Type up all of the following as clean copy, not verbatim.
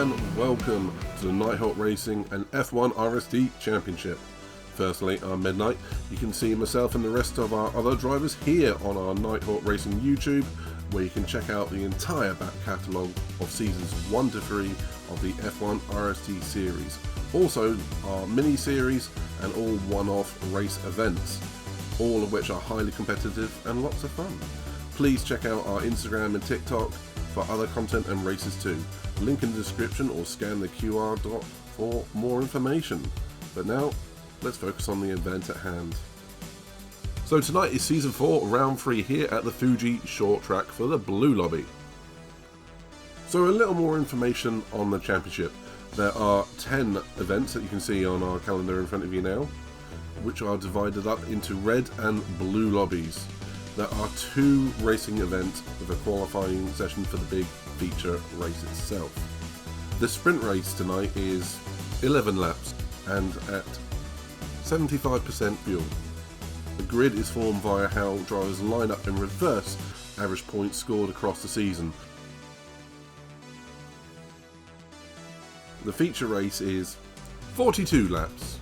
and welcome to the Nighthawk Racing and F1-R03 Championship. Firstly, I'm Midnight. You can see myself and the rest of our other drivers here on our Nighthawk Racing YouTube, where you can check out the entire back catalogue of seasons 1 to 3 of the F1-R03 series. Also, our mini-series and all one-off race events, all of which are highly competitive and lots of fun. Please check out our Instagram and TikTok for other content and races too. Link in the description or scan the QR dot for more information. But now, let's focus on the event at hand. So tonight is Season 4, Round 3 here at the Fuji short track for the Blue Lobby. So a little more information on the championship. There are 10 events that you can see on our calendar in front of you now, which are divided up into red and blue lobbies. There are 2 racing events with a qualifying session for the big feature race itself. The sprint race tonight is 11 laps and at 75% fuel. The grid is formed via how drivers line up in reverse average points scored across the season. The feature race is 42 laps.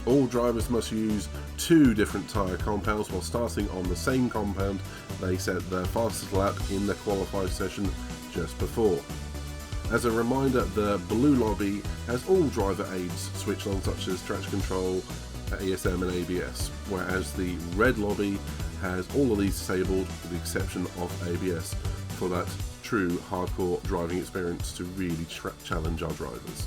All drivers must use 2 different tyre compounds while starting on the same compound they set their fastest lap in the qualified session just before. As a reminder, the blue lobby has all driver aids switched on, such as traction control, ASM and ABS, whereas the red lobby has all of these disabled with the exception of ABS for that true hardcore driving experience to really challenge our drivers.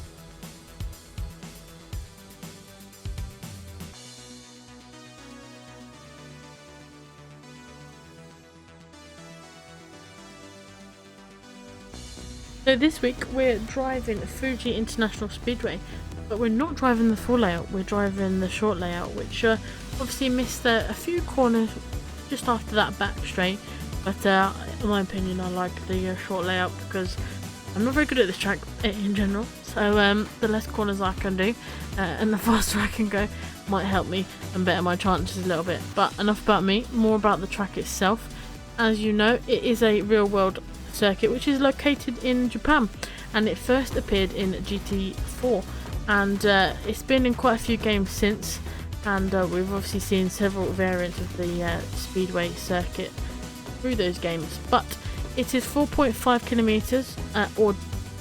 So this week we're driving Fuji International Speedway, but we're not driving the full layout, we're driving the short layout, which obviously missed a few corners just after that back straight, but in my opinion I like the short layout because I'm not very good at this track in general, so the less corners I can do and the faster I can go might help me and better my chances a little bit. But enough about me, more about the track itself. As you know, it is a real world circuit which is located in Japan, and it first appeared in GT4, and it's been in quite a few games since, and we've obviously seen several variants of the speedway circuit through those games. But it is 4.5 kilometers or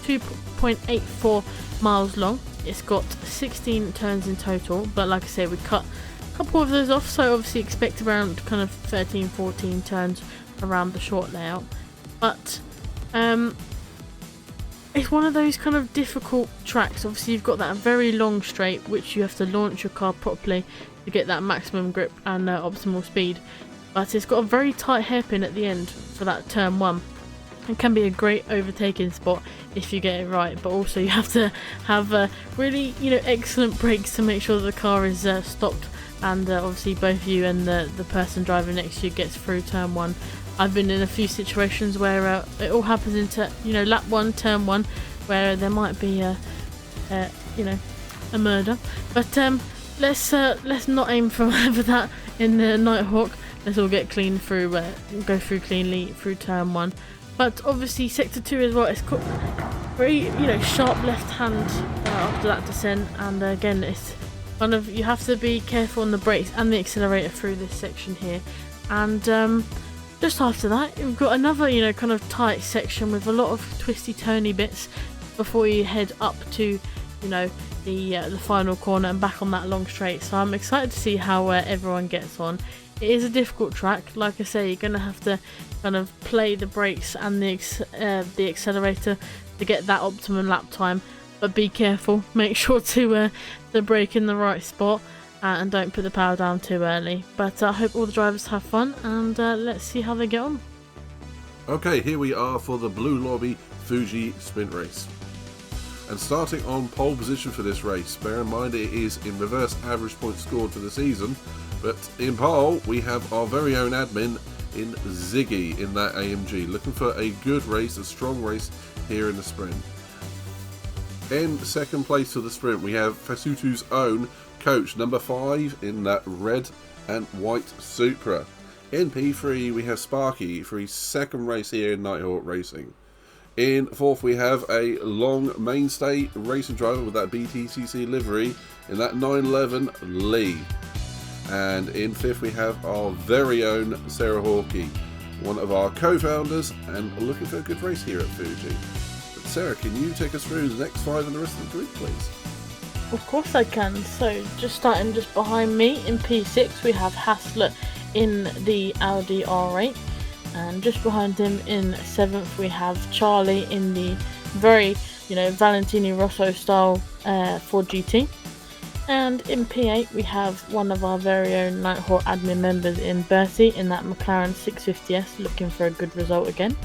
2.84 miles long. It's got 16 turns in total, but like I say, we cut a couple of those off, so obviously expect around kind of 13-14 turns around the short layout. But it's one of those kind of difficult tracks. Obviously you've got that very long straight which you have to launch your car properly to get that maximum grip and optimal speed, but it's got a very tight hairpin at the end for that turn 1. It can be a great overtaking spot if you get it right, but also you have to have really excellent brakes to make sure that the car is stopped, and obviously both you and the person driving next to you gets through turn 1. I've been in a few situations where it all happens into lap 1, turn 1, where there might be a murder. But let's not aim for that in the Nighthawk. Let's all get clean through, go through cleanly through turn 1. But obviously sector 2 as well. It's got very sharp left hand after that descent, and again it's kind of, you have to be careful on the brakes and the accelerator through this section here, and just after that, you've got another, kind of tight section with a lot of twisty, turny bits before you head up to, the final corner and back on that long straight. So I'm excited to see how everyone gets on. It is a difficult track. Like I say, you're going to have to kind of play the brakes and the accelerator to get that optimum lap time. But be careful. Make sure to brake in the right spot. And don't put the power down too early. But I hope all the drivers have fun, and let's see how they get on. Okay, here we are for the Blue Lobby Fuji sprint race. And starting on pole position for this race, bear in mind it is in reverse average points scored for the season, but in pole we have our very own admin in Ziggy in that AMG, looking for a good race, a strong race here in the sprint. In second place for the sprint we have Fasutu's own Coach number 5 in that red and white Supra. In P3 we have Sparky for his second race here in Nighthawk Racing. In fourth, we have a long mainstay racing driver with that BTCC livery in that 911 Lee. And in fifth, we have our very own Sarah Hawkey, one of our co-founders and looking for a good race here at Fuji. But Sarah, can you take us through the next 5 and the rest of the grid, please? Of course I can. So just starting just behind me in P6 we have Haslett in the Audi R8, and just behind him in 7th we have Charlie in the very, Valentino Rosso style Ford GT. And in P8 we have one of our very own Nighthawk admin members in Bertie in that McLaren 650S, looking for a good result again.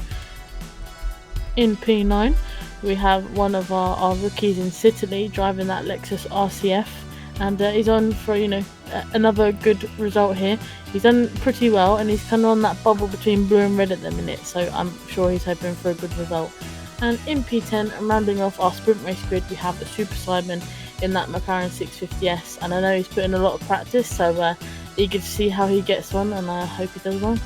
In P9 we have one of our rookies in Citily driving that Lexus RCF, and he's on for another good result here. He's done pretty well, and he's kind of on that bubble between blue and red at the minute, so I'm sure he's hoping for a good result. And in P10, rounding off our sprint race grid, we have the Super Simon in that McLaren 650S, and I know he's put in a lot of practice, so eager to see how he gets on, and I hope he does well.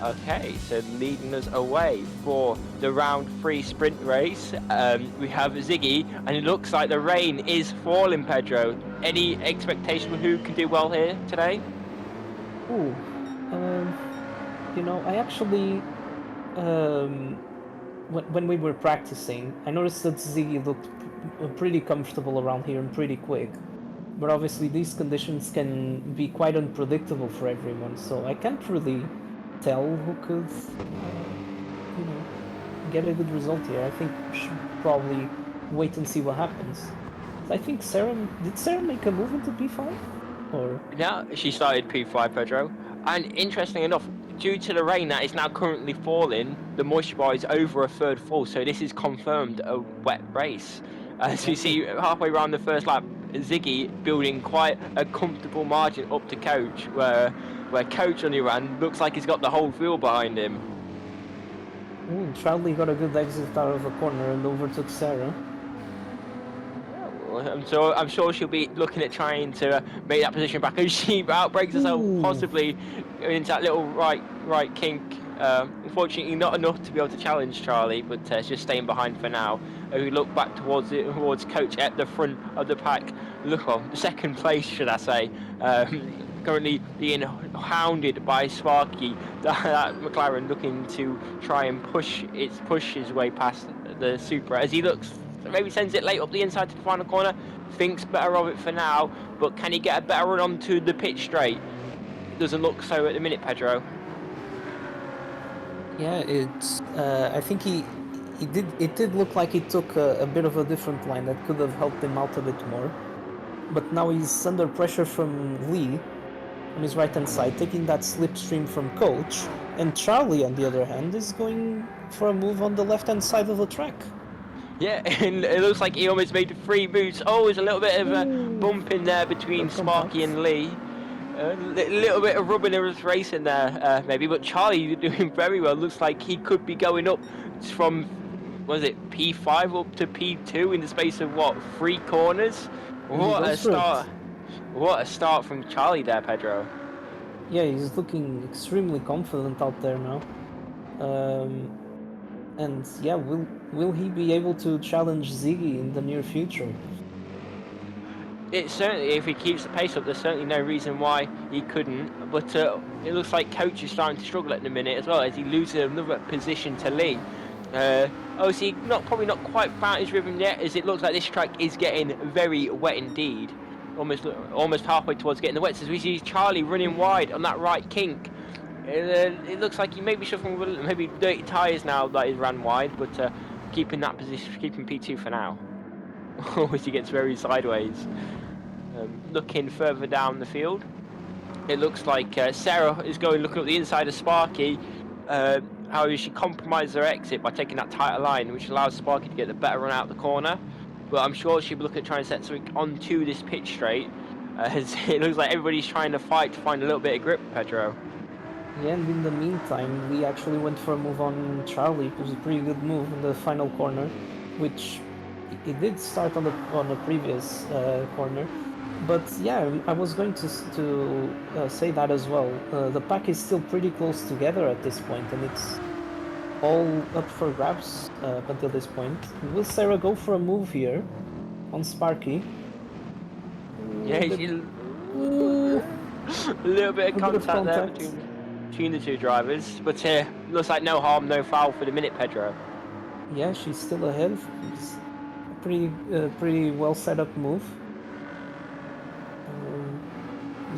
Okay, so leading us away for the round 3 sprint race, we have Ziggy, and it looks like the rain is falling, Pedro. Any expectation of who can do well here today? Ooh, I actually, when we were practicing, I noticed that Ziggy looked pretty comfortable around here and pretty quick. But obviously these conditions can be quite unpredictable for everyone, so I can't really tell who could, get a good result here. I think we should probably wait and see what happens. I think did Sarah make a move into P5? Or? Yeah, she started P5, Pedro. And interestingly enough, due to the rain that is now currently falling, the moisture bar is over a third full, so this is confirmed a wet race. As you see halfway around the first lap, Ziggy building quite a comfortable margin up to Coach, where Coach on the run looks like he's got the whole field behind him. Ooh, Charlie got a good exit out of the corner and overtook Sarah. I'm sure she'll be looking at trying to make that position back, and she outbrakes herself, possibly into that little right kink. Unfortunately, not enough to be able to challenge Charlie, but just staying behind for now. We look back towards Coach at the front of the pack. Second place, should I say. Currently being hounded by Sparky, that McLaren looking to try and push his way past the Supra as he looks. Maybe sends it late up the inside to the final corner, thinks better of it for now, but can he get a better run onto the pitch straight? It doesn't look so at the minute, Pedro. Yeah, it's. I think it did look like he took a bit of a different line that could have helped him out a bit more. But now he's under pressure from Lee on his right hand side, taking that slipstream from Coach, and Charlie, on the other hand, is going for a move on the left hand side of the track. Yeah, and it looks like he almost made 3 moves. Oh, there's a little bit of a bump in there between Sparky and Lee. A little bit of rubbing in his race in there, maybe, but Charlie doing very well. Looks like he could be going up from, P5 up to P2 in the space of, 3 corners? What a start. What a start from Charlie there, Pedro. Yeah, he's looking extremely confident out there now. And yeah, will he be able to challenge Ziggy in the near future? It's certainly, if he keeps the pace up, there's certainly no reason why he couldn't. But it looks like Coach is starting to struggle at the minute as well, as he loses another position to Lee. Obviously, probably not quite found his rhythm yet, as it looks like this track is getting very wet indeed. Almost halfway towards getting the wet. So we see Charlie running wide on that right kink. It looks like he may be shuffling with maybe dirty tyres now that he's ran wide, but keeping that position, keeping P2 for now. As he gets very sideways. Looking further down the field, it looks like Sarah is looking up the inside of Sparky. How she compromised her exit by taking that tighter line, which allows Sparky to get the better run out the corner. But I'm sure she'll be looking at trying to set something onto this pitch straight. As it looks like everybody's trying to fight to find a little bit of grip, Pedro. Yeah, and in the meantime, we actually went for a move on Charlie. It was a pretty good move in the final corner, which it did start on the previous corner. But yeah, I was going to say that as well. The pack is still pretty close together at this point, and it's all up for grabs up until this point. Will Sarah go for a move here on Sparky? Yeah, Ooh, a little bit of a bit of contact there contact. between the two drivers, but looks like no harm, no foul for the minute, Pedro. Yeah, she's still ahead. It's a pretty well set up move.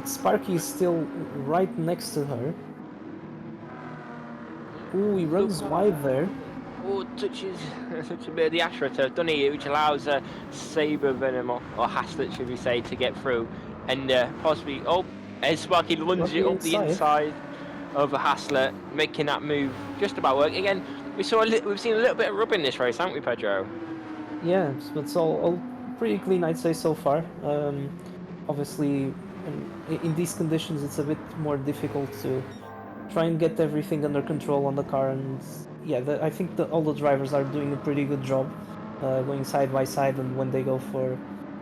Sparky is still right next to her. Ooh, he runs wide there. Oh, touches a bit of the AstroTurf, doesn't he? Which allows Saber Venom or Haslett, should we say, to get through, and possibly as Sparky lunges it up the inside of Haslett, making that move just about work. Again, we've seen a little bit of rub in this race, haven't we, Pedro? Yeah, it's all pretty clean, I'd say, so far. Obviously, in these conditions, it's a bit more difficult to try and get everything under control on the car, and yeah, I think all the drivers are doing a pretty good job going side by side, and when they go for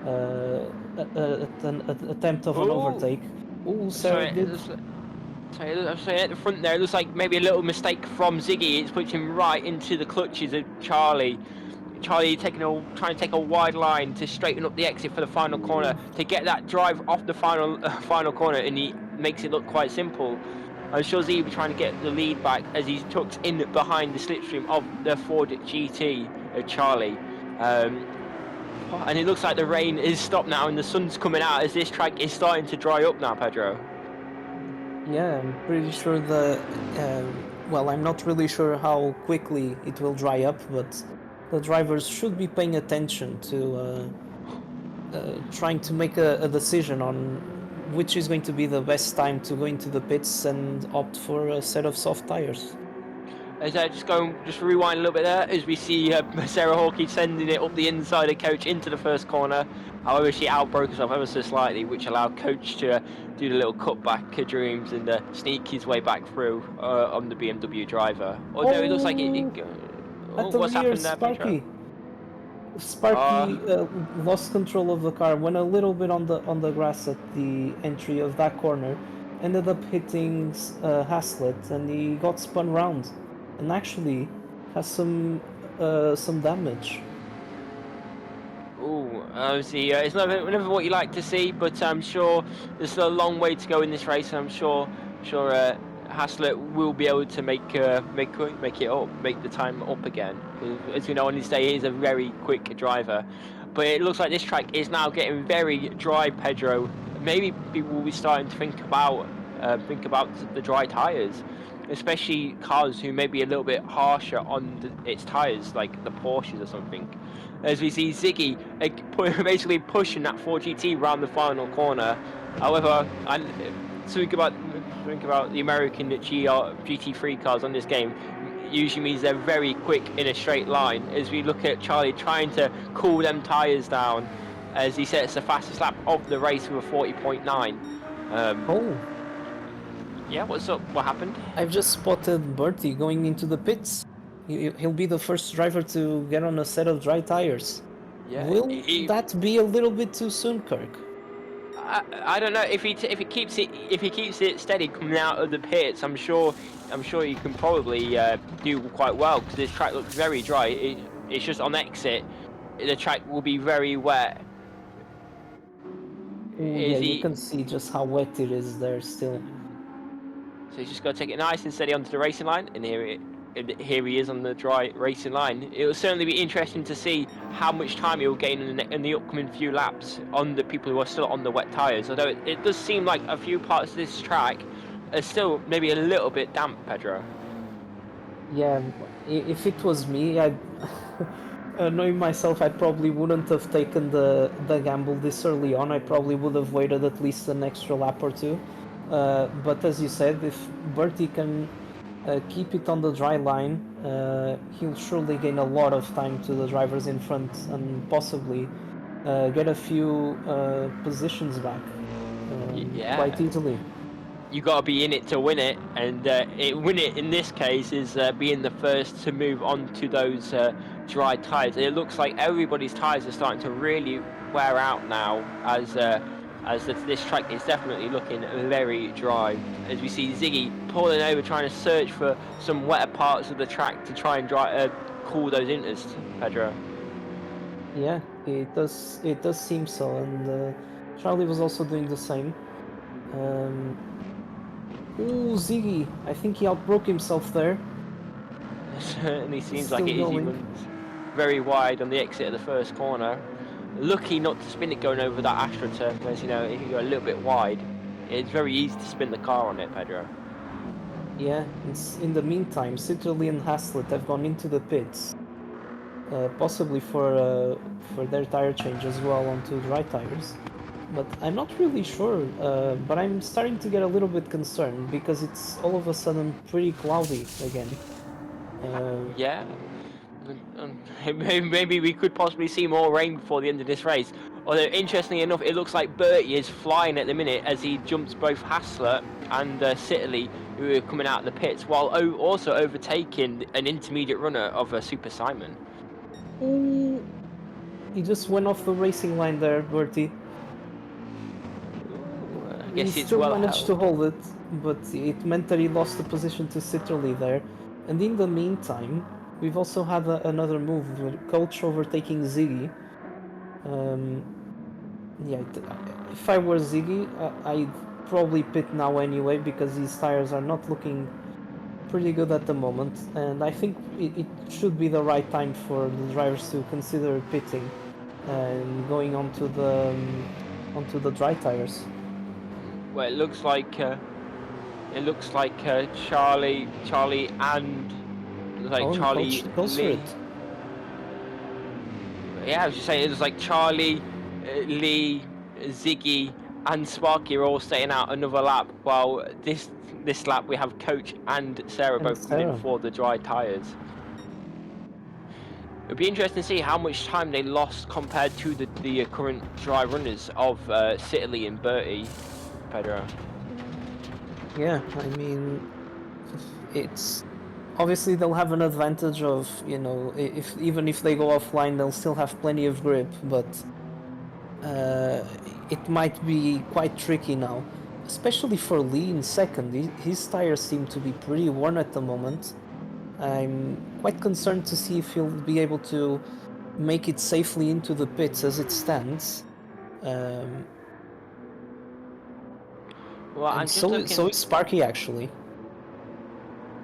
an attempt of an overtake. Ooh, Sarah did. I'm saying at the front there, it looks like maybe a little mistake from Ziggy. It's put him right into the clutches of Charlie. Charlie trying to take a wide line to straighten up the exit for the final corner to get that drive off the final corner, and he makes it look quite simple. I'm sure Ziggy will be trying to get the lead back as he's tucked in behind the slipstream of the Ford GT of Charlie. And it looks like the rain is stopped now and the sun's coming out as this track is starting to dry up now, Pedro. Yeah, I'm pretty sure well, I'm not really sure how quickly it will dry up, but the drivers should be paying attention to trying to make a decision on which is going to be the best time to go into the pits and opt for a set of soft tires. As I just rewind a little bit there, as we see Sarah Hawkey sending it up the inside of Coach into the first corner. However, she outbroke herself ever so slightly, which allowed Coach to do the little cutback dreams and sneak his way back through on the BMW driver. Although it looks like what's happened there, Sparky. Pedro? Sparky lost control of the car, went a little bit on the grass at the entry of that corner, ended up hitting Haslett, and he got spun round, and actually has some damage. Obviously, it's never what you like to see, but I'm sure there's still a long way to go in this race, and I'm sure Haslett will be able to make the time up again. As we know, on this day, he is a very quick driver. But it looks like this track is now getting very dry, Pedro. Maybe people will be starting to think about the dry tyres, especially cars who may be a little bit harsher on its tyres, like the Porsches or something. As we see Ziggy basically pushing that 4GT round the final corner. However, think about the American GT3 cars on this game. Usually means they're very quick in a straight line. As we look at Charlie trying to cool them tyres down, as he sets the fastest lap of the race with a 40.9. Yeah, what's up? What happened? I've just spotted Bertie going into the pits. He'll be the first driver to get on a set of dry tires. Yeah, will that be a little bit too soon, Kirk? I don't know if he keeps it steady coming out of the pits. I'm sure he can probably do quite well because this track looks very dry. It's just on exit, the track will be very wet. Yeah, you can see just how wet it is there still. So he's just got to take it nice and steady onto the racing line, and here he is on the dry racing line. It will certainly be interesting to see how much time he will gain in the upcoming few laps on the people who are still on the wet tyres. Although it does seem like a few parts of this track are still maybe a little bit damp, Pedro. Yeah, if it was me, knowing myself, I probably wouldn't have taken the gamble this early on. I probably would have waited at least an extra lap or two. But as you said, if Bertie can keep it on the dry line, he'll surely gain a lot of time to the drivers in front and possibly get a few positions back. quite easily. You got to be in it to win it, and win it in this case is being the first to move on to those dry tyres. It looks like everybody's tyres are starting to really wear out now, as this track is definitely looking very dry. As we see Ziggy pulling over, trying to search for some wetter parts of the track to try and cool those inters, Pedro. Yeah, it does. It does seem so, and Charlie was also doing the same. Ooh, Ziggy! I think he outbroke himself there. It certainly seems Still like it is. He going. runs very wide on the exit of the first corner. Lucky not to spin it going over that AstroTurf, because you know if you go a little bit wide, it's very easy to spin the car on it, Pedro. Yeah. In the meantime, Citroën and Haslett have gone into the pits, possibly for their tire change as well onto dry tires. But I'm not really sure. But I'm starting to get a little bit concerned because it's all of a sudden pretty cloudy again. Yeah. Maybe we could possibly see more rain before the end of this race. Although, interestingly enough, it looks like Bertie is flying at the minute as he jumps both Hassler and Sitterly, who are coming out of the pits, while also overtaking an intermediate runner of Super Simon. Ooh, he just went off the racing line there, Bertie. I He guess it's still well managed to held. hold it, but it meant that he lost the position to Citroën there. And in the meantime, we've also had another move with Coach overtaking Ziggy. Yeah, if I were Ziggy, I'd probably pit now anyway because these tires are not looking pretty good at the moment. And I think it should be the right time for the drivers to consider pitting and going onto the dry tires. Well, it looks like Charlie, and Oh, and Charlie Coach goes for Lee. it. Yeah, I was just saying it was like Charlie, Lee, Ziggy, and Sparky are all staying out another lap. While this lap we have Coach and Sarah And both coming in Sarah. for the dry tyres. It'd be interesting to see how much time they lost compared to the current dry runners of Sitterly and Bertie, Pedro. Yeah, I mean, it's obviously they'll have an advantage of, you know, if even if they go offline, they'll still have plenty of grip, but it might be quite tricky now, especially for Lee in second. His tires seem to be pretty worn at the moment. I'm quite concerned to see if he'll be able to make it safely into the pits as it stands. Well, And I'm just so looking. is Sparky actually.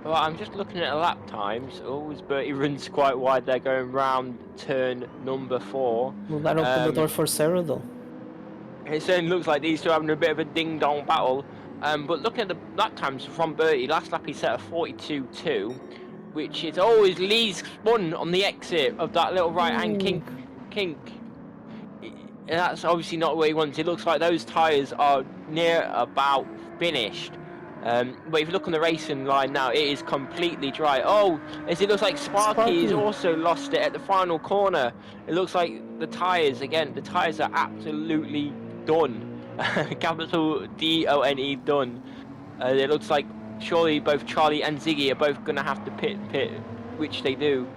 Well, I'm just looking at lap times. Oh, Bertie runs quite wide there, going round turn number 4. Will that open the door for Sarah though? It certainly looks like these two are having a bit of a ding-dong battle. But looking at the lap times from Bertie, last lap he set a 42.2, which is always Lee's spun on the exit of that little right-hand kink. And that's obviously not what he wants. It looks like those tyres are near about finished. But if you look on the racing line now, it is completely dry. Oh, as it looks like Sparky has also lost it at the final corner. It looks like the tyres are absolutely done. Capital D-O-N-E, done. It looks like surely both Charlie and Ziggy are both going to have to pit, which they do.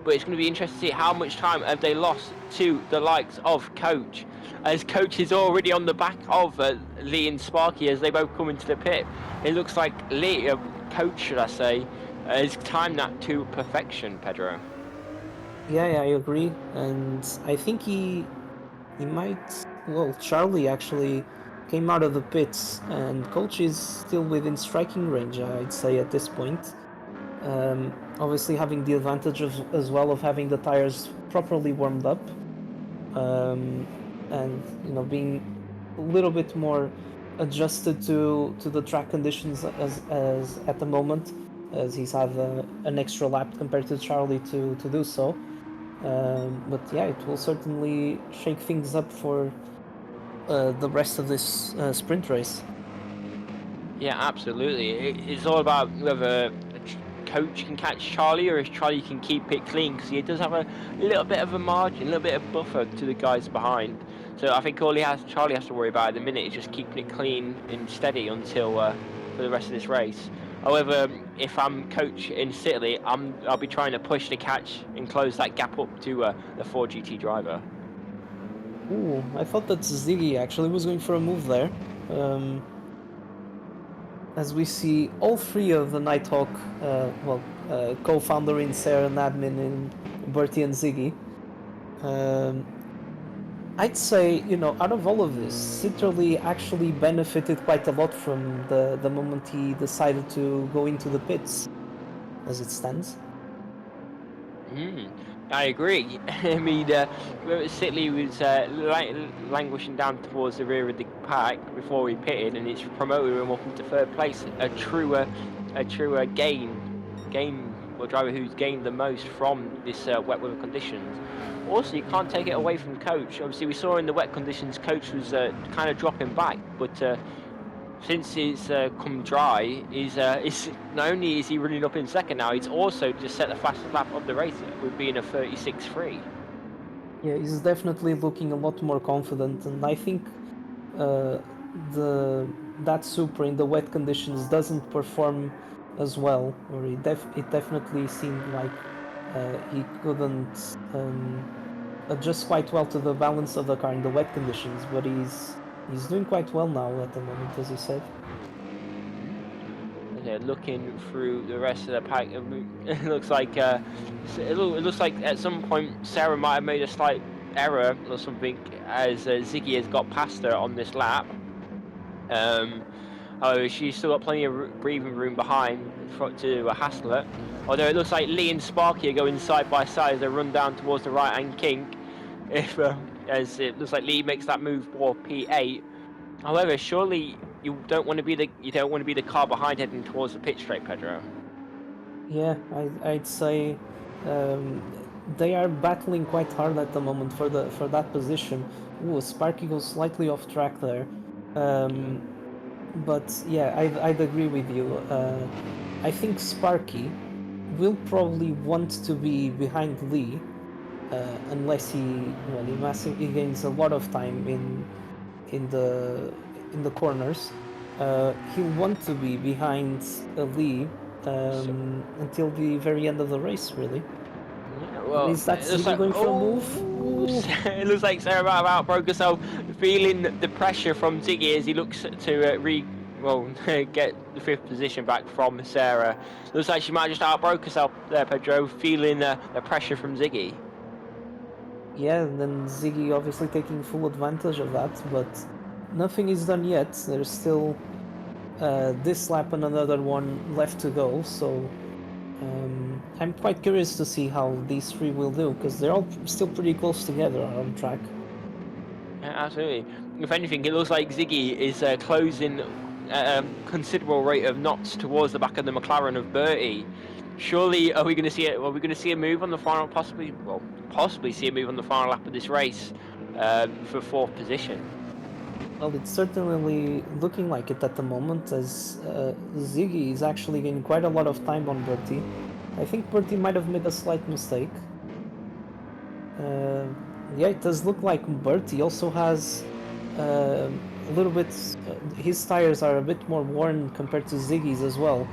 But it's going to be interesting to see how much time have they lost to the likes of Coach, as Coach is already on the back of Lee and Sparky as they both come into the pit. It looks like Coach, should I say, has timed that to perfection, Pedro. Yeah, I agree, and I think he might. Well, Charlie actually came out of the pits, and Coach is still within striking range, I'd say at this point. Obviously, having the advantage as well of having the tires properly warmed up, and you know being a little bit more adjusted to the track conditions as at the moment, as he's had an extra lap compared to Charlie to do so. But yeah, it will certainly shake things up for the rest of this sprint race. Yeah, absolutely. It's all about whether Coach can catch Charlie or if Charlie can keep it clean, because he does have a little bit of a margin, a little bit of buffer to the guys behind. So I think Charlie has to worry about at the minute is just keeping it clean and steady until for the rest of this race. However, if I'm coach in Italy, I'll be trying to push the catch and close that gap up to the 4GT driver. Ooh, I thought that Ziggy actually was going for a move there. As we see all three of the Nighthawk, co-founder in Sarah and admin in Bertie and Ziggy. I'd say, out of all of this, Citroën actually benefited quite a lot from the moment he decided to go into the pits, as it stands. I agree. I mean, Sitley was languishing down towards the rear of the pack before he pitted, and it's promoted him up into third place. A truer driver who's gained the most from this wet weather conditions. Also, you can't take it away from coach. Obviously, we saw in the wet conditions, coach was kind of dropping back, but since it's come dry, is not only is he running up in second now, he's also just set the fastest lap of the race with being a 36.3. Yeah, he's definitely looking a lot more confident, and I think that Supra in the wet conditions doesn't perform as well, or it definitely seemed like he couldn't adjust quite well to the balance of the car in the wet conditions, but he's doing quite well now at the moment, as you said. Okay, looking through the rest of the pack, it looks like it looks like at some point Sarah might have made a slight error or something, as Ziggy has got past her on this lap. However, she's still got plenty of breathing room behind to Hassler. Although it looks like Lee and Sparky are going side by side as they run down towards the right-hand kink. As it looks like Lee makes that move for P8. However, surely you don't want to be the car behind heading towards the pit straight, Pedro. Yeah, I'd say they are battling quite hard at the moment for that position. Ooh, Sparky goes slightly off track there. But yeah, I'd agree with you. I think Sparky will probably want to be behind Lee, unless he gains a lot of time in the corners. He'll want to be behind Lee until the very end of the race, really. Yeah, well, Is that Ziggy going for a move? It looks like Sarah might have outbroke herself, feeling the pressure from Ziggy as he looks to get the 5th position back from Sarah. Looks like she might have just outbroke herself there, Pedro, feeling the pressure from Ziggy. Yeah, and then Ziggy obviously taking full advantage of that, but nothing is done yet. There's still this lap and another one left to go, so I'm quite curious to see how these three will do, because they're all still pretty close together on track. Yeah, absolutely. If anything, it looks like Ziggy is closing at a considerable rate of knots towards the back of the McLaren of Bertie. Surely, are we going to see it? Are we going to see a move on the final? Possibly see a move on the final lap of this race for 4th position. Well, it's certainly looking like it at the moment, as Ziggy is actually gaining quite a lot of time on Bertie. I think Bertie might have made a slight mistake. Yeah, it does look like Bertie also has a little bit... his tires are a bit more worn compared to Ziggy's as well,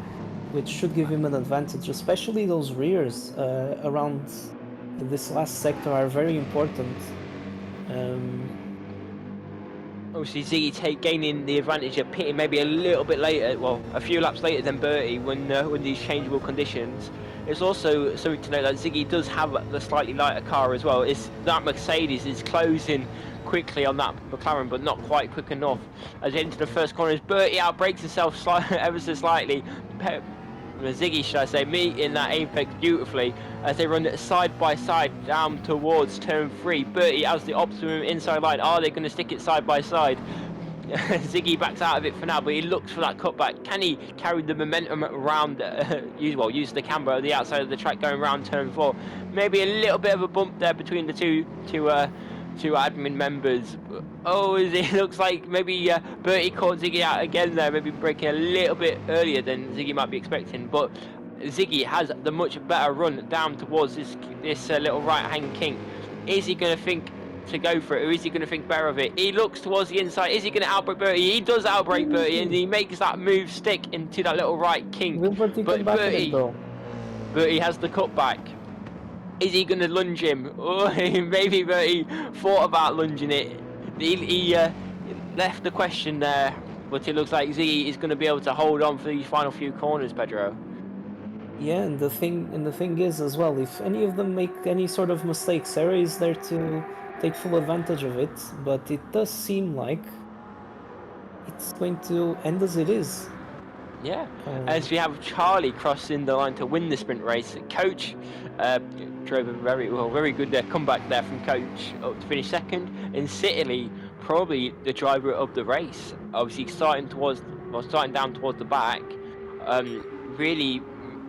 which should give him an advantage, especially those rears around this last sector are very important. Obviously, Ziggy gaining the advantage of pitting maybe a little bit later, well, a few laps later than Bertie when these changeable conditions. It's also something to note that Ziggy does have the slightly lighter car as well. That Mercedes is closing quickly on that McLaren, but not quite quick enough. As they enter the first corners, Bertie outbrakes himself ever so slightly. Ziggy, should I say, meeting that apex beautifully as they run side by side down towards turn 3. Bertie has the optimum inside line. Are they going to stick it side by side? Ziggy backs out of it for now, but he looks for that cutback. Can he carry the momentum around, use the camber at the outside of the track going around turn 4? Maybe a little bit of a bump there between the two admin members. Oh, it looks like maybe Bertie caught Ziggy out again there, maybe breaking a little bit earlier than Ziggy might be expecting, but Ziggy has the much better run down towards this little right-hand kink. Is he going to think to go for it, or is he going to think better of it? He looks towards the inside. Is he going to outbrake Bertie? He does outbrake Bertie, and he makes that move stick into that little right kink. Will Bertie But come back in it though? Bertie has the cutback. Is he going to lunge him? Oh, maybe Bertie thought about lunging it. He left the question there, but it looks like Ziggy is going to be able to hold on for these final few corners, Pedro. Yeah, and the thing is as well, if any of them make any sort of mistakes, Sarah is there to take full advantage of it, but it does seem like it's going to end as it is. Yeah, as we have Charlie crossing the line to win the sprint race. Coach drove a very good comeback there from Coach up to finish second, and Citily probably the driver of the race. Obviously starting down towards the back, really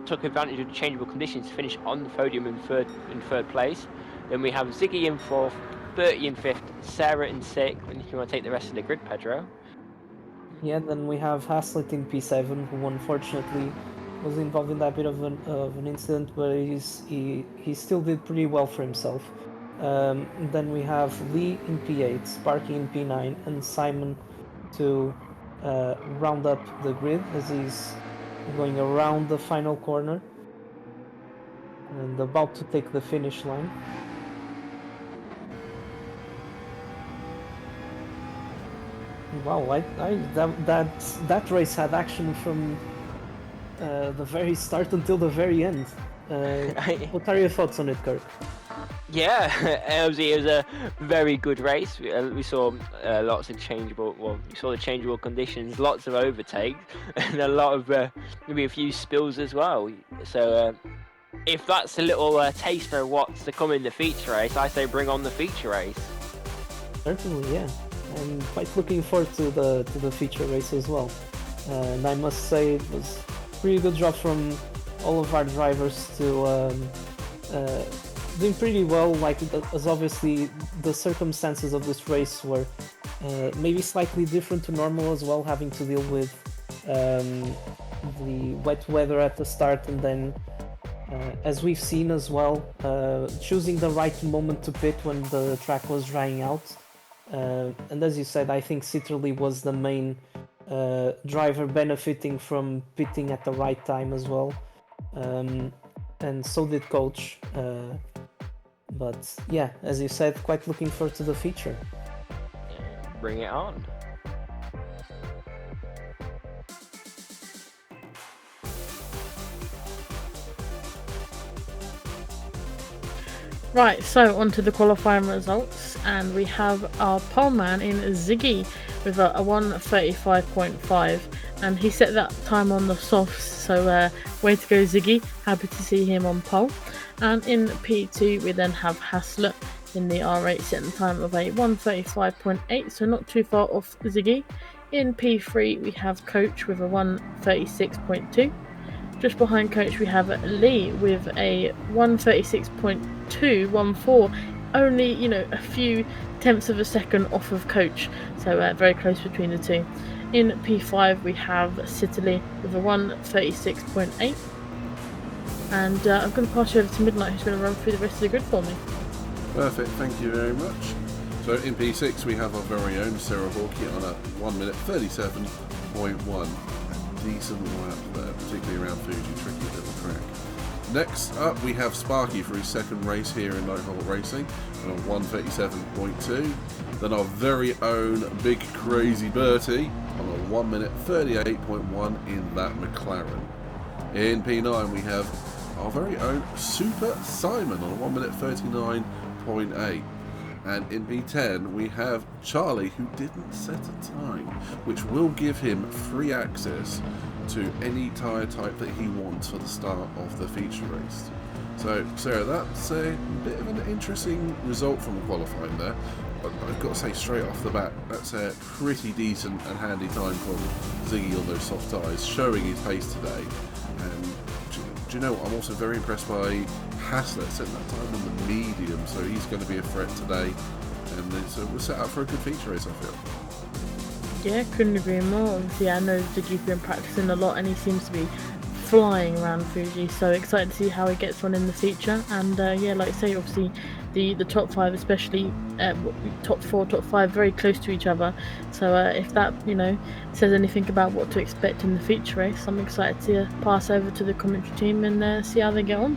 took advantage of the changeable conditions to finish on the podium in third place. Then we have Ziggy in fourth, Bertie in fifth, Sarah in sixth, and if you want to take the rest of the grid, Pedro. Yeah, then we have Haslett in P7, who unfortunately was involved in that bit of an incident, but he still did pretty well for himself. Then we have Lee in P8, Sparky in P9, and Simon to round up the grid as he's going around the final corner and about to take the finish line. Wow, that race had action from the very start until the very end. What are your thoughts on it, Kirk? Yeah, it was a very good race. We saw lots of the changeable conditions, lots of overtakes, and a lot of maybe a few spills as well. So if that's a little taste for what's to come in the feature race, I say bring on the feature race. Certainly, yeah. I'm quite looking forward to the feature race as well. And I must say it was a pretty good job from all of our drivers to doing pretty well. Like, as obviously the circumstances of this race were maybe slightly different to normal as well, having to deal with the wet weather at the start, and then as we've seen as well, choosing the right moment to pit when the track was drying out. And as you said, I think Citroën was the main driver benefiting from pitting at the right time as well, and so did Coach. But yeah, as you said, quite looking forward to the feature. Bring it on. Right, so on to the qualifying results, and we have our pole man in Ziggy with a 1:35.5, and he set that time on the softs, so way to go Ziggy, happy to see him on pole. And in P2 we then have Haslett in the R8 setting the time of a 1:35.8, so not too far off Ziggy. In P3 we have Coach with a 1:36.2. Just behind Coach we have Lee with a 1:36.214, only a few tenths of a second off of Coach, so very close between the two. In P5 we have Citily with a 1:36.8, and I'm going to pass you over to Midnight, who's going to run through the rest of the grid for me. Perfect, thank you very much. So in P6 we have our very own Sarah Hawkey on a 1:37.1. Decent lap there, particularly around Fuji, tricky little track. Next up we have Sparky for his second race here in Nighthawk Racing on a 1:37.2. Then our very own Big Crazy Bertie on a 1:38.1 in that McLaren. In P9 we have our very own Super Simon on a 1:39.8. And in P10 we have Charlie, who didn't set a time, which will give him free access to any tyre type that he wants for the start of the feature race. So Sarah, that's a bit of an interesting result from qualifying there. But I've got to say straight off the bat, that's a pretty decent and handy time from Ziggy on those soft tyres, showing his pace today. And do you know what? I'm also very impressed by Haslett setting that time on the medium, so he's going to be a threat today, and so we're set up for a good feature race, I feel. Yeah, couldn't agree more. Obviously, I know Ziggy's been practicing a lot, and he seems to be flying around Fuji, so excited to see how he gets on in the feature. And yeah, like I say, obviously the top five, especially top four, top five, very close to each other. So if that says anything about what to expect in the feature race, I'm excited to pass over to the commentary team and see how they get on.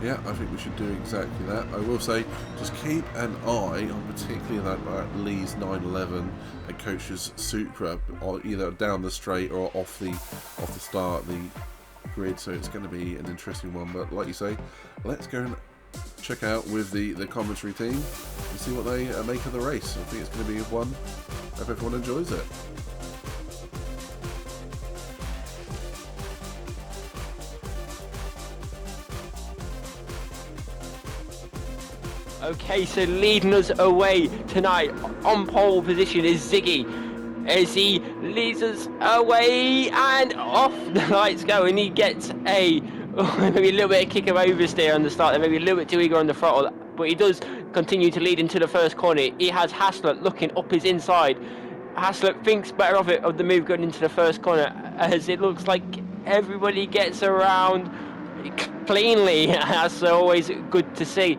Yeah, I think we should do exactly that. I will say, just keep an eye on particularly that Lee's 911 and Coach's Supra, either down the straight or off the start, the grid. So it's going to be an interesting one. But like you say, let's go and check out with the commentary team and see what they make of the race. I think it's going to be one. Hope everyone enjoys it. Okay, so leading us away tonight on pole position is Ziggy, as he leads us away and off the lights go, and he gets maybe a little bit of kick of oversteer on the start, maybe a little bit too eager on the throttle, but he does continue to lead into the first corner. He has Haslett looking up his inside. Haslett thinks better of the move going into the first corner, as it looks like everybody gets around cleanly. That's always good to see.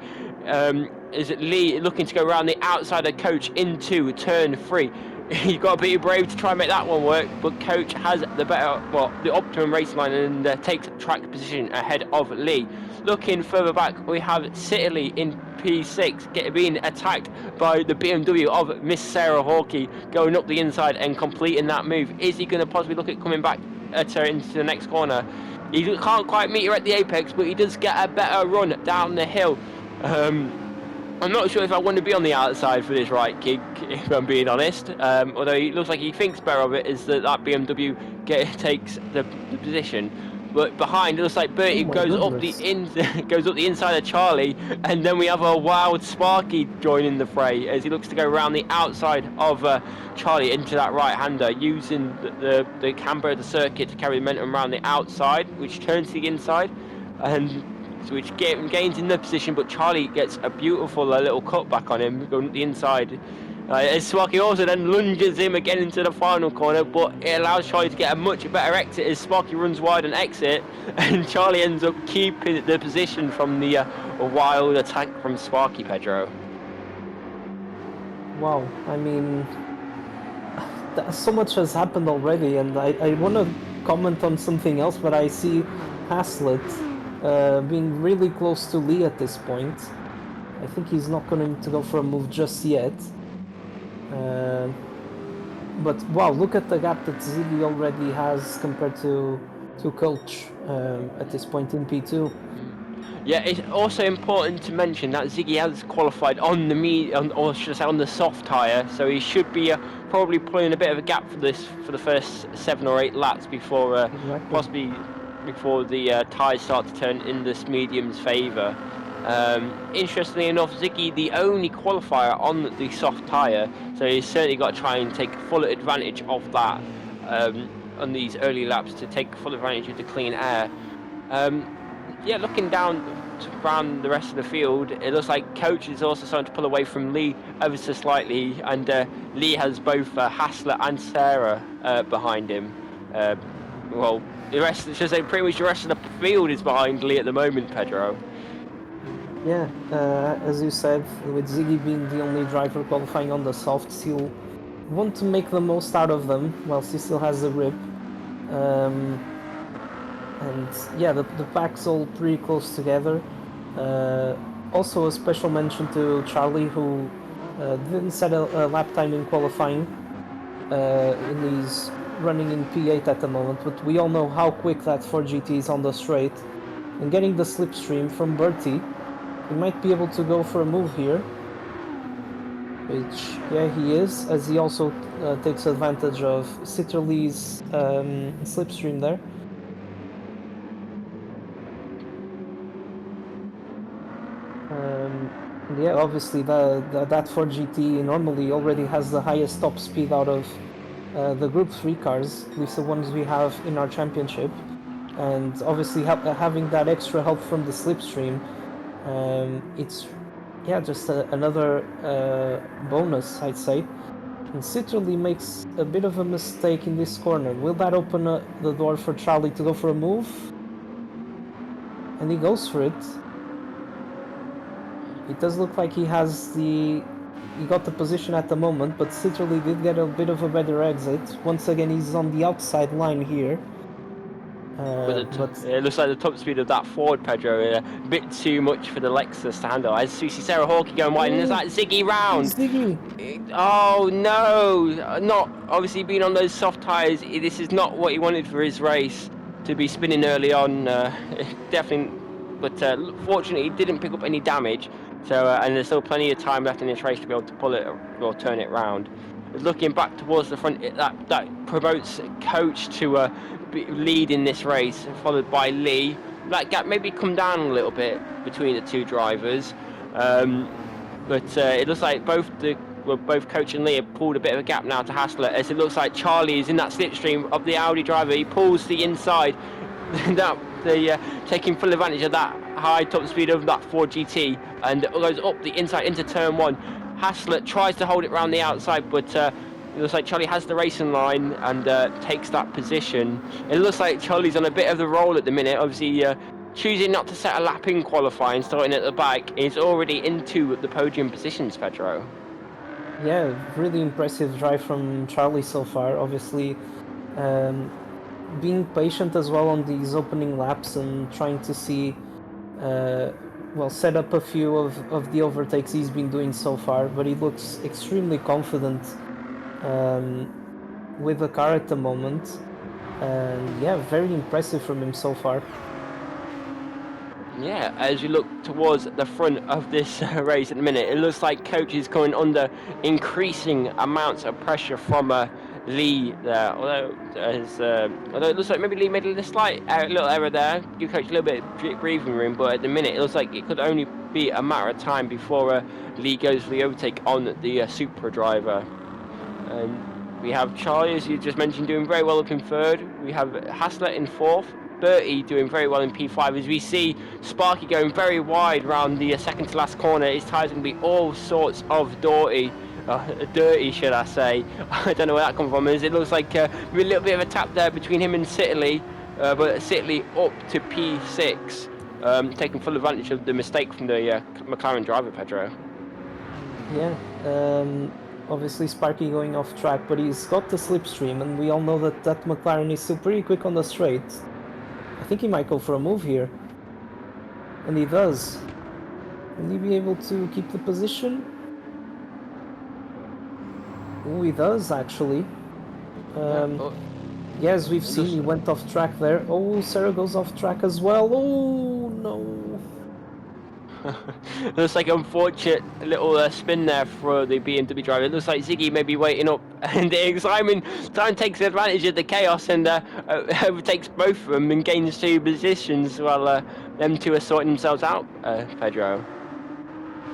Is Lee looking to go around the outside of Coach into turn 3. He's got to be brave to try and make that one work, but Coach has the optimum race line and takes track position ahead of Lee. Looking further back, we have Citterley in P6 being attacked by the BMW of Miss Sarah Hawkey, going up the inside and completing that move. Is he going to possibly look at coming back at her into the next corner? He can't quite meet her at the apex, but he does get a better run down the hill. I'm not sure if I want to be on the outside for this right kick, if I'm being honest. Although it looks like he thinks better of it, is that BMW takes the position. But behind, it looks like Bertie goes up the inside of Charlie, and then we have a wild Sparky joining the fray as he looks to go around the outside of Charlie into that right-hander, using the camber of the circuit to carry the momentum around the outside, which turns to the inside, and which gains in the position, but Charlie gets a beautiful little cutback on him going up the inside. As Sparky also then lunges him again into the final corner, but it allows Charlie to get a much better exit as Sparky runs wide and exit, and Charlie ends up keeping the position from the wild attack from Sparky, Pedro. Wow, I mean, so much has happened already, and I want to comment on something else, but I see Haslett being really close to Lee at this point. I think he's not going to go for a move just yet. But wow, look at the gap that Ziggy already has compared to Coach at this point in P2. Yeah, it's also important to mention that Ziggy has qualified on the soft tyre, so he should be probably pulling a bit of a gap for the first 7 or 8 laps before possibly before the tyres start to turn in this medium's favour. Interestingly enough, Ziggy the only qualifier on the soft tyre, so he's certainly got to try and take full advantage of that on these early laps, to take full advantage of the clean air. Yeah, looking down around the rest of the field, it looks like Coach is also starting to pull away from Lee ever so slightly, and Lee has both Haslett and Sarah behind him. Well, the rest, should I say, pretty much the rest of the field is behind Lee at the moment, Pedro. Yeah, as you said, with Ziggy being the only driver qualifying on the softs, he'll want to make the most out of them whilst he still has the grip. And yeah, the pack's all pretty close together. Also a special mention to Charlie, who didn't set a lap time in qualifying. He's running in P8 at the moment, but we all know how quick that 4GT is on the straight. And getting the slipstream from Bertie, he might be able to go for a move here. Which, yeah, he is, as he also takes advantage of Citterley's slipstream there. Yeah, obviously that 4GT normally already has the highest top speed out of the Group 3 cars, at least the ones we have in our championship. And obviously having that extra help from the slipstream, it's just another bonus, I'd say. And Citterley makes a bit of a mistake in this corner. Will that open the door for Charlie to go for a move? And he goes for it. It does look like he got the position at the moment, but Sitterly did get a bit of a better exit. Once again, he's on the outside line here. But It looks like the top speed of that Ford, Pedro, a bit too much for the Lexus to handle. As you see Sarah Hawkey going wide, and there's that Ziggy round. Ziggy! Oh no, not obviously being on those soft tyres. This is not what he wanted for his race, to be spinning early on. Definitely, but fortunately he didn't pick up any damage. So and there's still plenty of time left in this race to be able to pull it or turn it round. Looking back towards the front, that promotes Coach to lead in this race, followed by Lee. That gap maybe come down a little bit between the two drivers, but it looks like both Coach and Lee have pulled a bit of a gap now to Hassler, as it looks like Charlie is in that slipstream of the Audi driver. He pulls the inside, taking full advantage of that high top speed of that Ford GT, and goes up the inside into turn one. Hassler tries to hold it around the outside, but it looks like Charlie has the racing line and takes that position. It looks like Charlie's on a bit of the roll at the minute, obviously choosing not to set a lap in qualifying, starting at the back. He's already into the podium positions, Pedro. Yeah, really impressive drive from Charlie so far. Obviously, being patient as well on these opening laps and trying to see, set up a few of the overtakes he's been doing so far. But he looks extremely confident with the car at the moment. And yeah, very impressive from him so far. Yeah, as you look towards the front of this race at the minute, it looks like Coach is coming under increasing amounts of pressure from Lee there. Although it looks like maybe Lee made a little error there, give Coach a little bit of breathing room. But at the minute, it looks like it could only be a matter of time before Lee goes for the overtake on the Supra driver. We have Charlie, as you just mentioned, doing very well up in third. We have Hassler in fourth. Bertie doing very well in P5, as we see Sparky going very wide around the second to last corner. His tyres going to be all sorts of dirty, should I say. I don't know where that comes from. As it looks like a little bit of a tap there between him and Sitterly, but Sitterly up to P6, taking full advantage of the mistake from the McLaren driver, Pedro. Yeah, obviously Sparky going off track, but he's got the slipstream, and we all know that McLaren is still pretty quick on the straight. I think he might go for a move here. And he does. Will he be able to keep the position? Oh, he does, actually. Yes, we've seen he went off track there. Oh, Sarah goes off track as well. Oh, no. Looks like an unfortunate little spin there for the BMW driver. It looks like Ziggy may be waiting up, and Simon takes advantage of the chaos and overtakes both of them and gains two positions while them two are sorting themselves out, Pedro.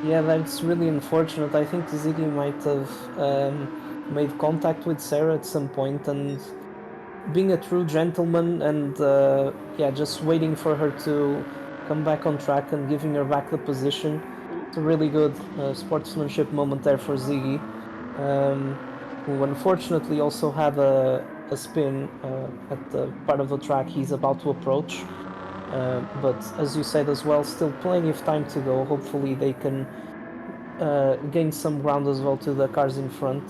Yeah, that's really unfortunate. I think Ziggy might have made contact with Sarah at some point, and being a true gentleman and just waiting for her to come back on track and giving her back the position. It's a really good sportsmanship moment there for Ziggy, who unfortunately also had a spin at the part of the track he's about to approach. But as you said as well, still plenty of time to go. Hopefully they can gain some ground as well to the cars in front.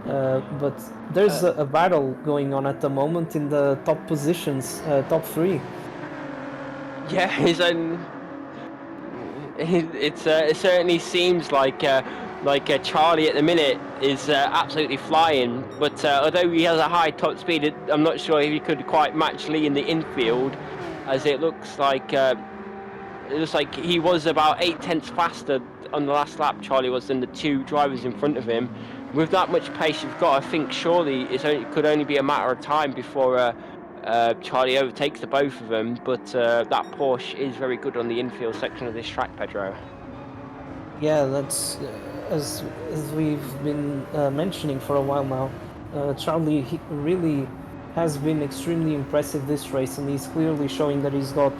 But there's a battle going on at the moment in the top positions, top three. Yeah, it certainly seems like Charlie at the minute is absolutely flying. But although he has a high top speed, I'm not sure if he could quite match Lee in the infield, as it looks like he was about 8/10 faster on the last lap. Charlie was than the two drivers in front of him. With that much pace, you've got to think surely it could only be a matter of time before Charlie overtakes the both of them, but that Porsche is very good on the infield section of this track, Pedro. Yeah, that's as we've been mentioning for a while now. Charlie really has been extremely impressive this race, and he's clearly showing that he's got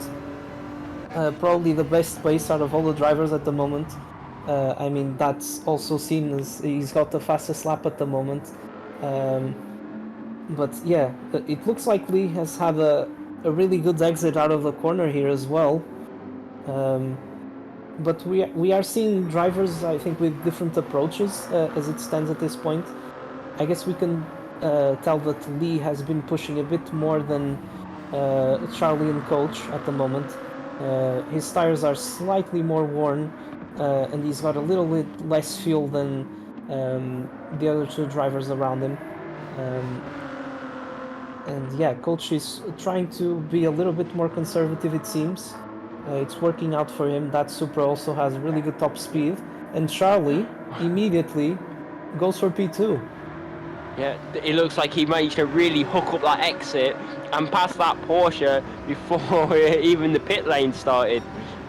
probably the best pace out of all the drivers at the moment. I mean, that's also seen as he's got the fastest lap at the moment. But yeah, it looks like Lee has had a really good exit out of the corner here as well. but we are seeing drivers, I think, with different approaches as it stands at this point. I guess we can tell that Lee has been pushing a bit more than Charlie and Coach at the moment. His tires are slightly more worn, and he's got a little bit less fuel than the other two drivers around him. And yeah, Coach is trying to be a little bit more conservative, it seems. It's working out for him. That Supra also has really good top speed. And Charlie immediately goes for P2. Yeah, it looks like he managed to really hook up that exit and pass that Porsche before even the pit lane started.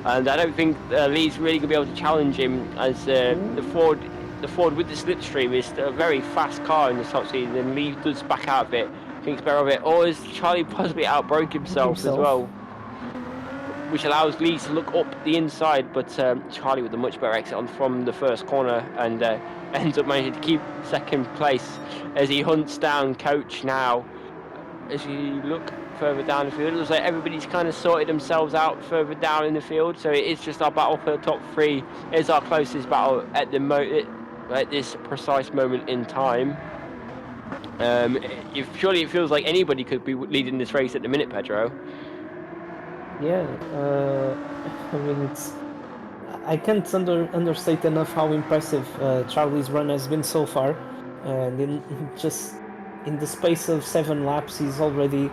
And I don't think Lee's really going to be able to challenge him, as the Ford with the slipstream is a very fast car in the top speed, and Lee does back out of it, thinks better of it. Or has Charlie possibly outbroke himself as well, which allows Lee to look up the inside, but Charlie with a much better exit on from the first corner, and ends up managing to keep second place as he hunts down Coach now. As you look further down the field, it looks like everybody's kind of sorted themselves out further down in the field, so it is just our battle for the top three. It's our closest battle at this precise moment in time. Surely it feels like anybody could be leading this race at the minute, Pedro. Yeah, I mean, I can't understate enough how impressive Charlie's run has been so far. And in the space of 7 laps, he's already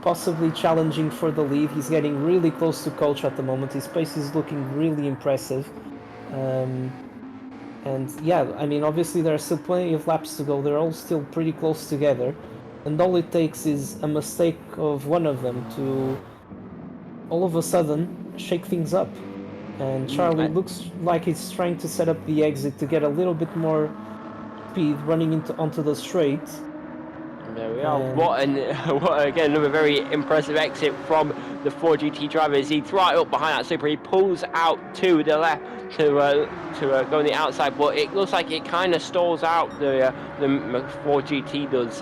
possibly challenging for the lead. He's getting really close to Coach at the moment. His pace is looking really impressive. And yeah, I mean, obviously there are still plenty of laps to go. They're all still pretty close together. And all it takes is a mistake of one of them to all of a sudden shake things up. And Charlie looks like he's trying to set up the exit to get a little bit more speed running onto the straight. There we are. What again, another very impressive exit from the 4GT drivers. He's right up behind that Supra. He pulls out to the left to go on the outside, but it looks like it kind of stalls out. The 4GT does.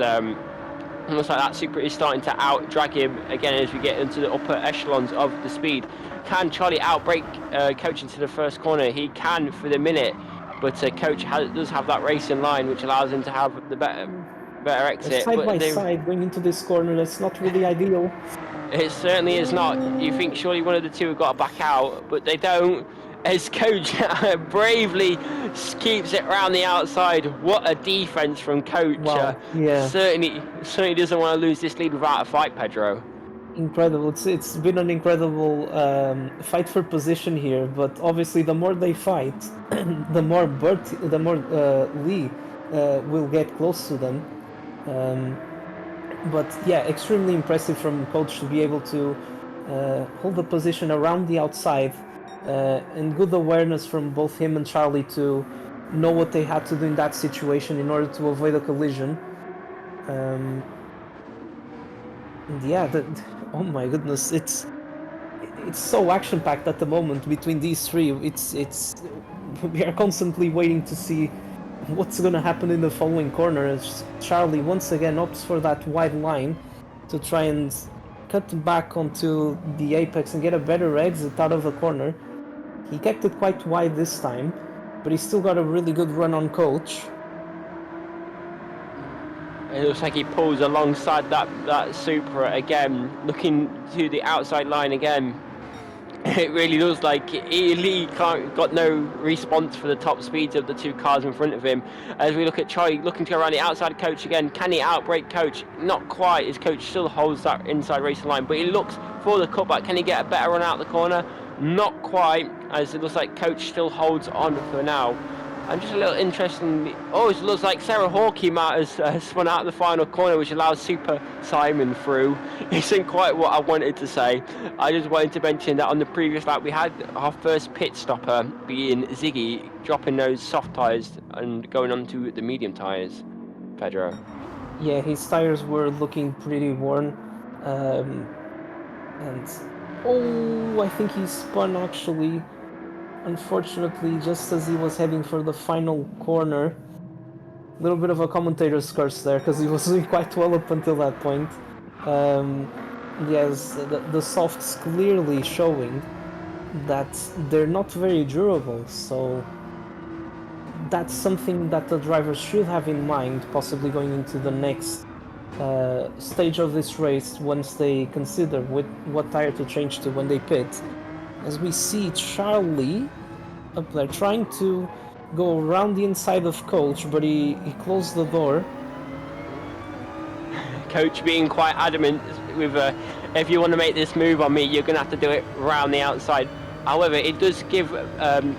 Looks like that Supra is starting to out-drag him again as we get into the upper echelons of the speed. Can Charlie outbrake Coach into the first corner? He can for the minute, but Coach does have that racing line, which allows him to have the better exit. Side by side going into this corner, that's not really ideal. It certainly is not. You think surely one of the two have got to back out, but they don't. As Coach bravely keeps it around the outside. What a defense from Coach. Wow. Yeah. Certainly doesn't want to lose this lead without a fight, Pedro. Incredible. It's been an incredible fight for position here, but obviously the more they fight, the more Lee will get close to them. But yeah, extremely impressive from Coach to be able to hold the position around the outside, and good awareness from both him and Charlie to know what they had to do in that situation in order to avoid a collision. Yeah, oh my goodness, it's so action-packed at the moment between these three. We are constantly waiting to see what's gonna happen in the following corner as Charlie once again opts for that wide line to try and cut back onto the apex and get a better exit out of the corner. He kept it quite wide this time, but he's still got a really good run on Coach. It looks like he pulls alongside that Supra again, looking to the outside line again. It really looks like Lee got no response for the top speeds of the two cars in front of him. As we look at Charlie looking to go around the outside Coach again, can he outbrake Coach? Not quite, as Coach still holds that inside racing line, but he looks for the cutback. Can he get a better run out the corner? Not quite, as it looks like Coach still holds on for now. And just a little interesting, it looks like Sarah Hawkey has spun out of the final corner, which allows Super Simon through. Isn't quite what I wanted to say. I just wanted to mention that on the previous lap we had our first pit stopper being Ziggy, dropping those soft tyres and going on to the medium tyres. Pedro. Yeah, his tyres were looking pretty worn. I think he spun actually. Unfortunately, just as he was heading for the final corner. A little bit of a commentator's curse there, because he was doing quite well up until that point. Yes, the softs clearly showing. that they're not very durable. So that's something that the drivers should have in mind, possibly going into the next stage of this race once they consider what tire to change to when they pit. As we see Charlie up there trying to go around the inside of Coach, but he closed the door. Coach being quite adamant with if you want to make this move on me, you're going to have to do it around the outside. However, it does give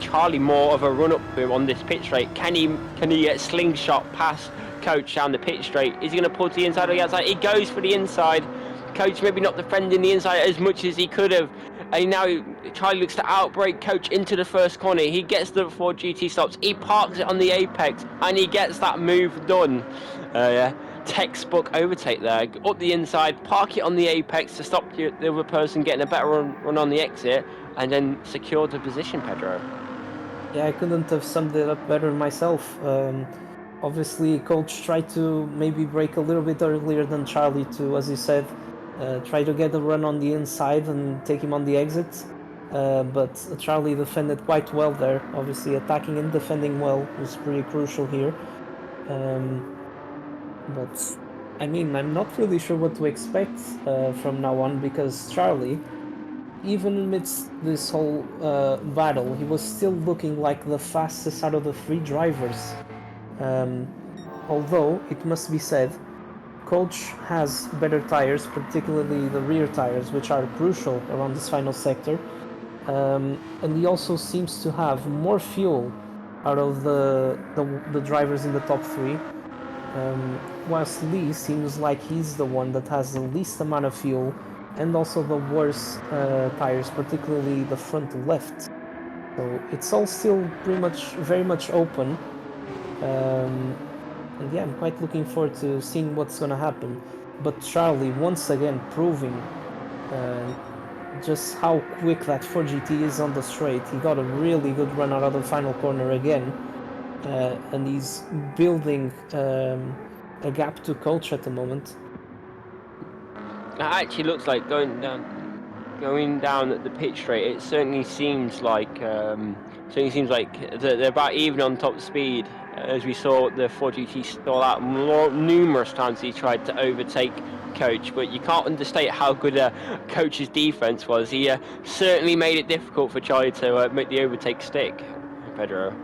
Charlie more of a run up to him on this pit straight. Can he get slingshot past Coach down the pit straight? Is he going to pull to the inside or the outside? He goes for the inside. Coach maybe not defending the inside as much as he could have. And now Charlie looks to outbrake Coach into the first corner. He gets the 4 GT stops. He parks it on the apex and he gets that move done. Textbook overtake there. Up the inside, park it on the apex to stop the other person getting a better run on the exit, and then secure the position, Pedro. Yeah, I couldn't have summed it up better myself. Obviously, Coach tried to maybe brake a little bit earlier than Charlie to, as you said, try to get a run on the inside and take him on the exit. But Charlie defended quite well there. Obviously, attacking and defending well was pretty crucial here. But I mean, I'm not really sure what to expect from now on, because Charlie, even amidst this whole battle, he was still looking like the fastest out of the 3 drivers. Although, it must be said, Coach has better tires, particularly the rear tires, which are crucial around this final sector. And he also seems to have more fuel out of the drivers in the top 3. Whilst Lee seems like he's the one that has the least amount of fuel and also the worst tires, particularly the front left. So it's all still very much open. And yeah, I'm quite looking forward to seeing what's gonna happen. But Charlie once again proving just how quick that 4GT is on the straight. He got a really good run out of the final corner again. And he's building a gap to Coach at the moment. It actually looks like going down at the pit straight. It certainly seems like they're about even on top speed. As we saw the 4GT stall out numerous times, he tried to overtake Coach, but you can't understate how good Coach's defense was. He certainly made it difficult for Charlie to make the overtake stick, Pedro.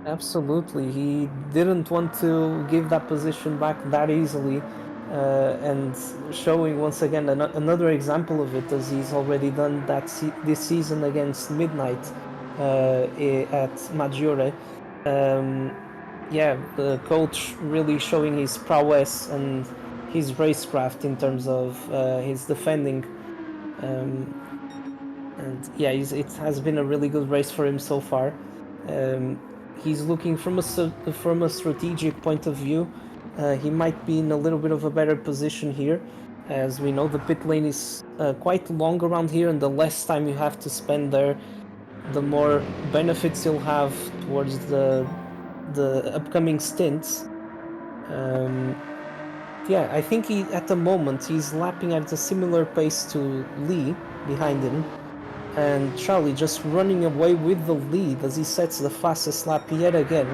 Absolutely, he didn't want to give that position back that easily, and showing once again another example of it, as he's already done that this season against Midnight at Maggiore. Yeah, the Coach really showing his prowess and his racecraft in terms of his defending. And yeah, it has been a really good race for him so far. He's looking from a strategic point of view. He might be in a little bit of a better position here. As we know, the pit lane is quite long around here, and the less time you have to spend there, the more benefits you'll have towards the upcoming stints. Yeah, I think at the moment he's lapping at a similar pace to Lee behind him. And Charlie just running away with the lead as he sets the fastest lap yet again.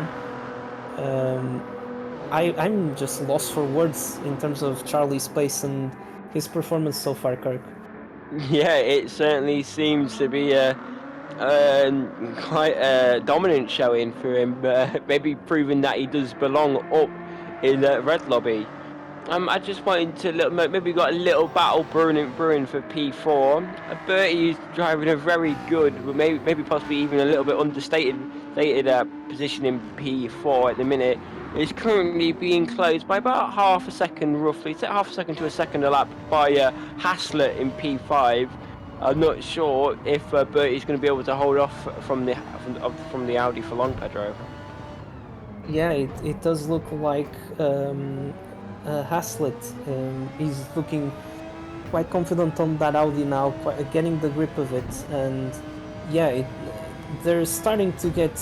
I'm just lost for words in terms of Charlie's pace and his performance so far, Kirk. Yeah, it certainly seems to be quite a dominant showing for him, maybe proving that he does belong up in the red lobby. I just wanted to maybe got a little battle brewing for P4. Bertie is driving a very good, maybe possibly even a little bit understated position in P4 at the minute. It's currently being closed by about half a second, roughly. It's half a second to a second a lap by Haslett in P5. I'm not sure if Bertie's going to be able to hold off from the Audi for long, Pedro. Yeah, it does look like Haslett. He's looking quite confident on that Audi now, getting the grip of it, and yeah, they're starting to get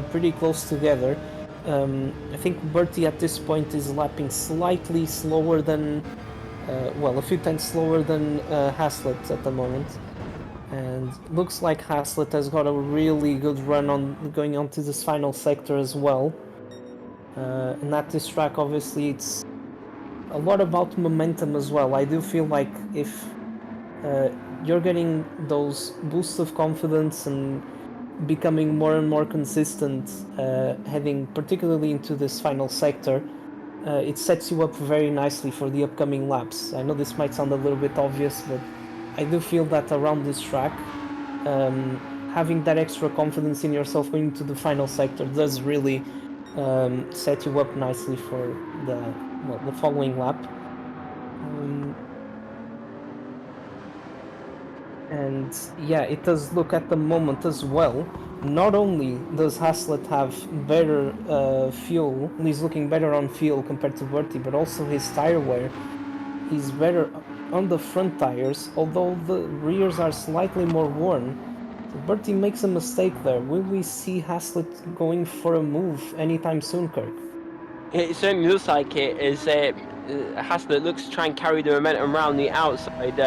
pretty close together. I think Bertie at this point is lapping slightly slower than, a few tenths slower than Haslett at the moment. And looks like Haslett has got a really good run on going on to this final sector as well. And at this track, obviously, it's a lot about momentum as well. I do feel like if you're getting those boosts of confidence and becoming more and more consistent, heading particularly into this final sector, it sets you up very nicely for the upcoming laps. I know this might sound a little bit obvious, but I do feel that around this track, having that extra confidence in yourself going to the final sector does really set you up nicely for the following lap. And yeah, it does look at the moment as well. Not only does Haslett have better fuel, he's looking better on fuel compared to Bertie, but also his tire wear. He's better on the front tires, although the rears are slightly more worn. So Bertie makes a mistake there. Will we see Haslett going for a move anytime soon, Kirk? It certainly looks like it. Is Haslett looks to try and carry the momentum around the outside,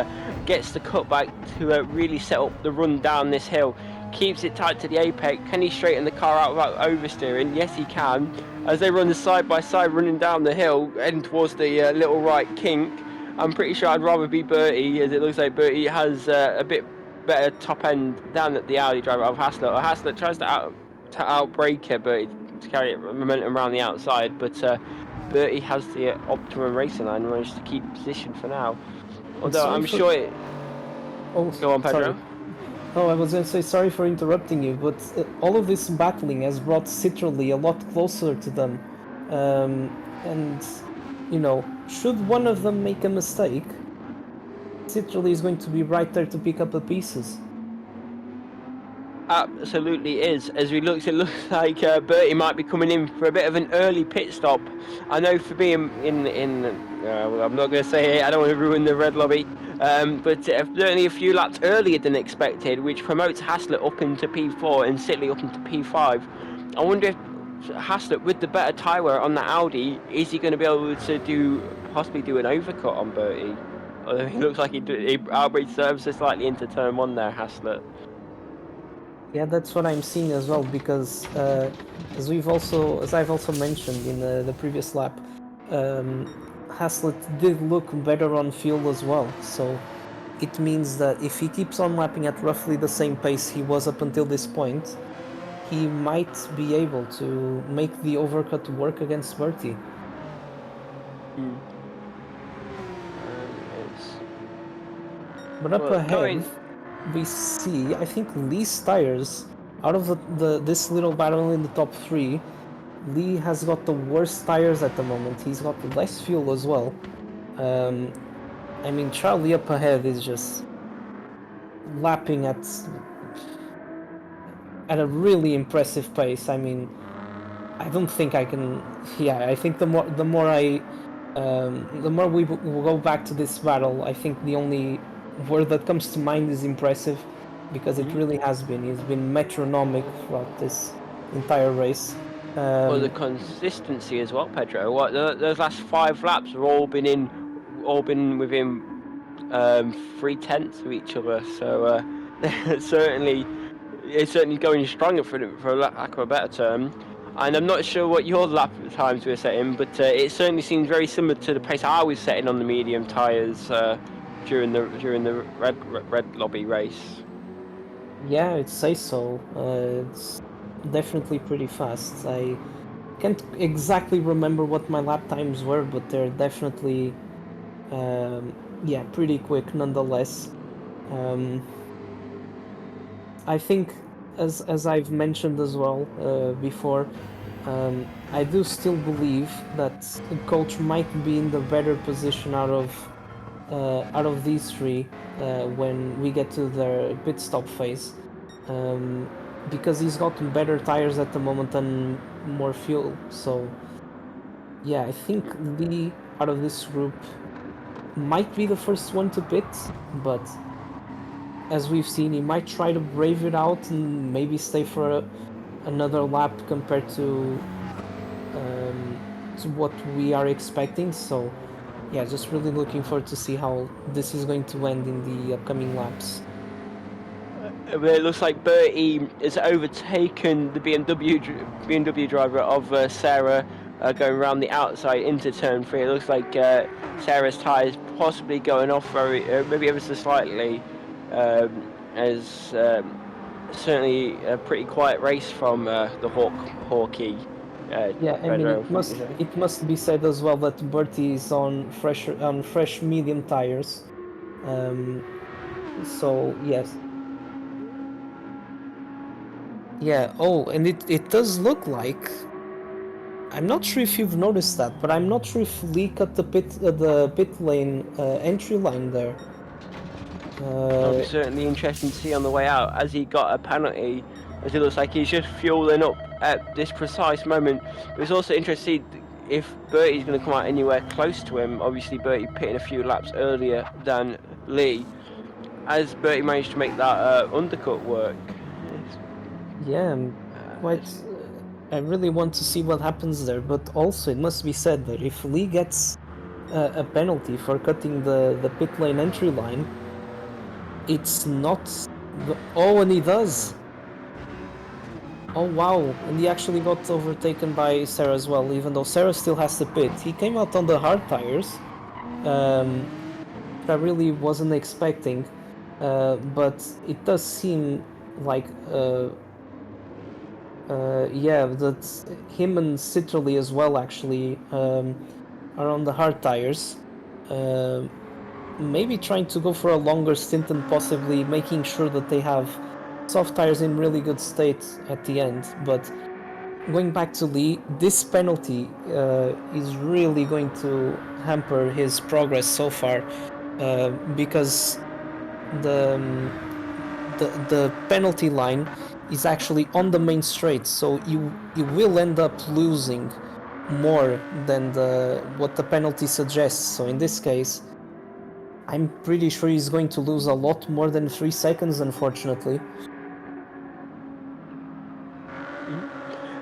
gets the cutback to really set up the run down this hill, keeps it tight to the apex. Can he straighten the car out without oversteering? Yes, he can. As they run side by side, running down the hill, heading towards the little right kink. I'm pretty sure I'd rather be Bertie, as it looks like Bertie has a bit better top end down at the Audi driver of Haslett. Or Haslett tries to outbrake her, but to carry momentum around the outside, but Bertie has the optimum racing line and managed to keep position for now. Although I'm sure it... Oh, Go on, Pedro. sorry. Oh, I was going to say sorry for interrupting you, but all of this battling has brought Citroën a lot closer to them. And, you know, should one of them make a mistake, Citroën is going to be right there to pick up the pieces. Absolutely is. As we look, it looks like Bertie might be coming in for a bit of an early pit stop. I know for being well, I'm not going to say it, I don't want to ruin the red lobby, but certainly a few laps earlier than expected, which promotes Haslett up into P4 and Sitley up into P5. I wonder if Haslett, with the better tyre wear on the Audi, is he going to be able to possibly do an overcut on Bertie? Although he looks like he outbrakes services slightly into turn 1 there, Haslett. Yeah, that's what I'm seeing as well, because as I've also mentioned in the previous lap, Haslett did look better on fuel as well. So it means that if he keeps on lapping at roughly the same pace he was up until this point, he might be able to make the overcut work against Bertie. But up ahead, we see, I think Lee's tires, out of this little battle in the top 3, Lee has got the worst tires at the moment. He's got less fuel as well. I mean, Charlie up ahead is just lapping at a really impressive pace. I mean, I don't think I can. Yeah, I think the more we go back to this battle, I think the only word that comes to mind is impressive, because it really has been. He's been metronomic throughout this entire race. Well, the consistency as well, Pedro. Those last 5 laps have all been within 3/10 of each other. So it's certainly going stronger for lack of a better term. And I'm not sure what your lap times were setting, but it certainly seems very similar to the pace I was setting on the medium tyres during the red lobby race. Yeah, I'd say so. It's definitely pretty fast. I can't exactly remember what my lap times were, but they're definitely, pretty quick nonetheless. I think, as I've mentioned as well before, I do still believe that the coach might be in the better position out of these 3 when we get to the pit stop phase, because he's got better tires at the moment and more fuel. So yeah, I think Lee out of this group might be the first one to pit, but as we've seen, he might try to brave it out and maybe stay for another lap compared to what we are expecting. So yeah, just really looking forward to see how this is going to end in the upcoming laps. But it looks like Bertie has overtaken the BMW driver of Sarah going around the outside into turn 3. It looks like Sarah's tyres possibly going off maybe ever so slightly, as certainly a pretty quiet race from the Hawkeye. Yeah, I mean Pedro, from Israel. it must be said as well that Bertie is on fresh medium tires. So yes. Yeah, oh, and it does look like, I'm not sure if you've noticed that, but I'm not sure if Lee cut the pit lane entry line there. That'll be certainly interesting to see on the way out, as he got a penalty, as it looks like he's just fueling up at this precise moment. It was also interesting to see if Bertie's going to come out anywhere close to him. Obviously Bertie pitting a few laps earlier than Lee, as Bertie managed to make that undercut work. Yeah, quite. I really want to see what happens there, but also it must be said that if Lee gets a penalty for cutting the pit lane entry line, it's not. Oh, and he does. Oh wow, and he actually got overtaken by Sarah as well, even though Sarah still has to pit. He came out on the hard tires, I really wasn't expecting, but it does seem like yeah, that him and Citroën as well actually are on the hard tires. Maybe trying to go for a longer stint and possibly making sure that they have soft tires in really good state at the end. But going back to Lee, this penalty is really going to hamper his progress so far, because the the penalty line is actually on the main straight, so you will end up losing more than what the penalty suggests. So in this case, I'm pretty sure he's going to lose a lot more than 3 seconds, unfortunately.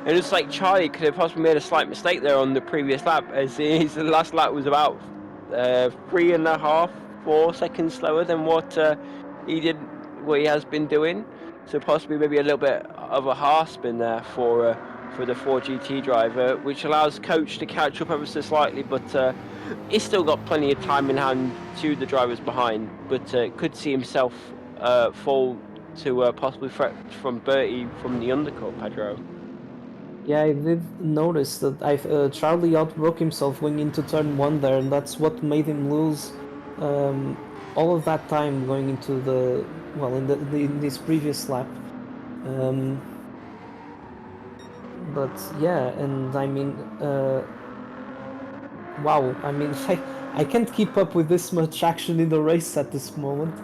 It looks like Charlie could have possibly made a slight mistake there on the previous lap, as his last lap was about 3.5, 4 seconds slower than what he has been doing. So possibly maybe a little bit of a half spin there for the 4GT driver, which allows Coach to catch up ever so slightly, but he's still got plenty of time in hand to the drivers behind, but could see himself fall to possibly threat from Bertie from the undercut, Pedro. Yeah, I did notice that Charlie outbroke himself going into turn 1 there, and that's what made him lose all of that time going into in this previous lap. But yeah, and I mean, wow, I mean, I can't keep up with this much action in the race at this moment.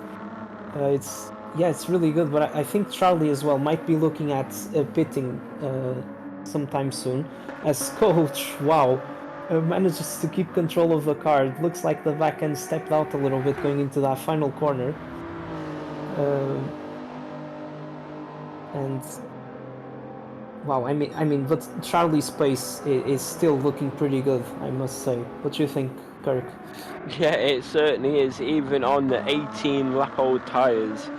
It's really good, but I think Charlie as well might be looking at pitting sometime soon, as Coach, wow, manages to keep control of the car. It looks like the back end stepped out a little bit going into that final corner. And wow, I mean, but Charlie's pace is still looking pretty good, I must say. What do you think, Kirk? Yeah, it certainly is, even on the 18-lap-old tyres.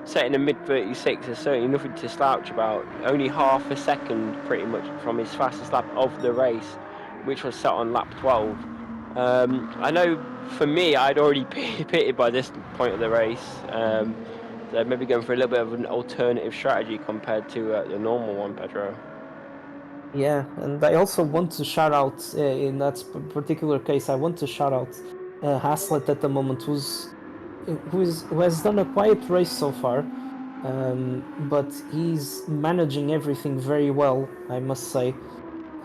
Setting a mid-36 is certainly nothing to slouch about. Only half a second, pretty much, from his fastest lap of the race, which was set on lap 12. I know, for me, I'd already pitted by this point of the race. So maybe going for a little bit of an alternative strategy compared to the normal one, Pedro. Yeah, and I also want to shout out, in that particular case, I want to shout out Haslett at the moment, who has done a quiet race so far, but he's managing everything very well, I must say.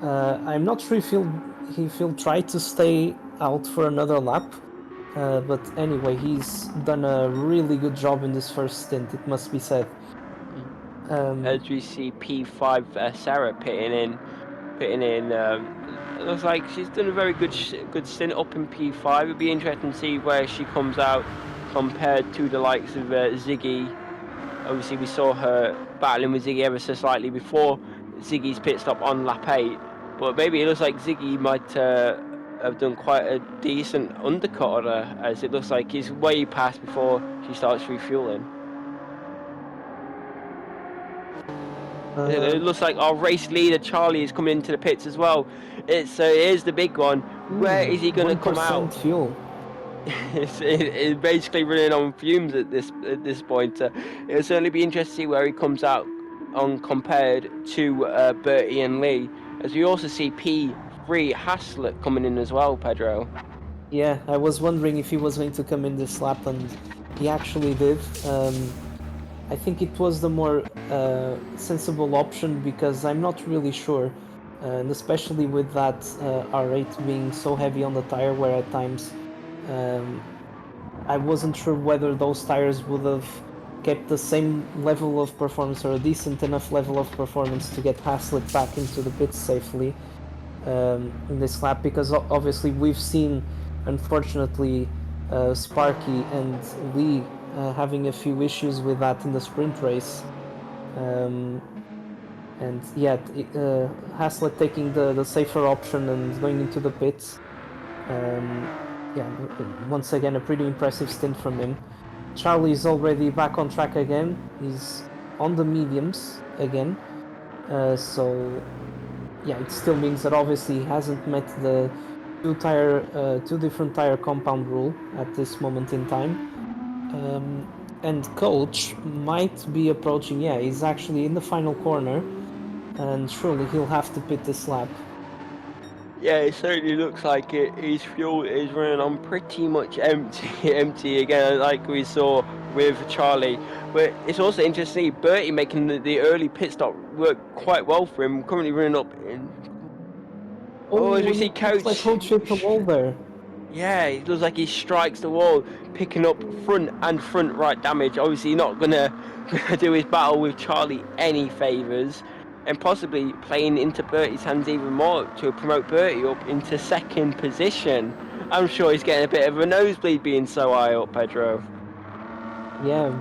I'm not sure if he'll try to stay out for another lap, but anyway, he's done a really good job in this first stint, it must be said. As we see P5 Sarah pitting in. It looks like she's done a very good stint up in P5. It'd be interesting to see where she comes out compared to the likes of Ziggy. Obviously, we saw her battling with Ziggy ever so slightly before Ziggy's pit stop on lap 8. But maybe it looks like Ziggy might have done quite a decent undercut on her, as it looks like he's way past before she starts refueling. It looks like our race leader Charlie is coming into the pits as well. Here's the big one. Where is he going to come out? 1% fuel. It's basically running on fumes at this point. It'll certainly be interesting to see where he comes out on compared to Bertie and Lee, as we also see P3 Haslett coming in as well, Pedro. Yeah, I was wondering if he was going to come in this lap, and he actually did. I think it was the more sensible option because I'm not really sure, and especially with that R8 being so heavy on the tire, where at times I wasn't sure whether those tires would have kept the same level of performance or a decent enough level of performance to get Haslett back into the pits safely in this lap, because obviously we've seen, unfortunately, Sparky and Lee having a few issues with that in the sprint race. And yeah, Haslett taking the safer option and going into the pits. Yeah, once again, a pretty impressive stint from him. Charlie's already back on track again. He's on the mediums again. So yeah, it still means that obviously he hasn't met the two different tire compound rule at this moment in time. And Coach might be approaching. Yeah, he's actually in the final corner, and surely he'll have to pit this lap. Yeah, it certainly looks like it. His fuel is running on pretty much empty again, like we saw with Charlie. But it's also interesting, Bertie making the early pit stop work quite well for him. Currently running up in. Oh, as we see Coach. Looks like Coach hit the wall there. Yeah, it looks like he strikes the wall, picking up front and front right damage. Obviously, not gonna do his battle with Charlie any favours, and possibly playing into Bertie's hands even more to promote Bertie up into second position. I'm sure he's getting a bit of a nosebleed being so high up, Pedro. Yeah,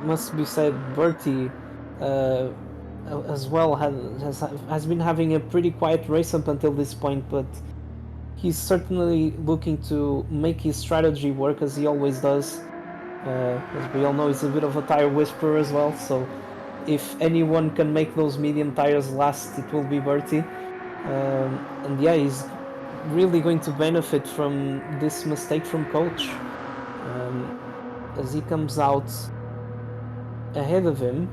must be said, Bertie as well has been having a pretty quiet race up until this point, but he's certainly looking to make his strategy work, as he always does. As we all know, he's a bit of a tire whisperer as well, so if anyone can make those medium tires last, it will be Bertie. And yeah, he's really going to benefit from this mistake from Coach. As he comes out ahead of him,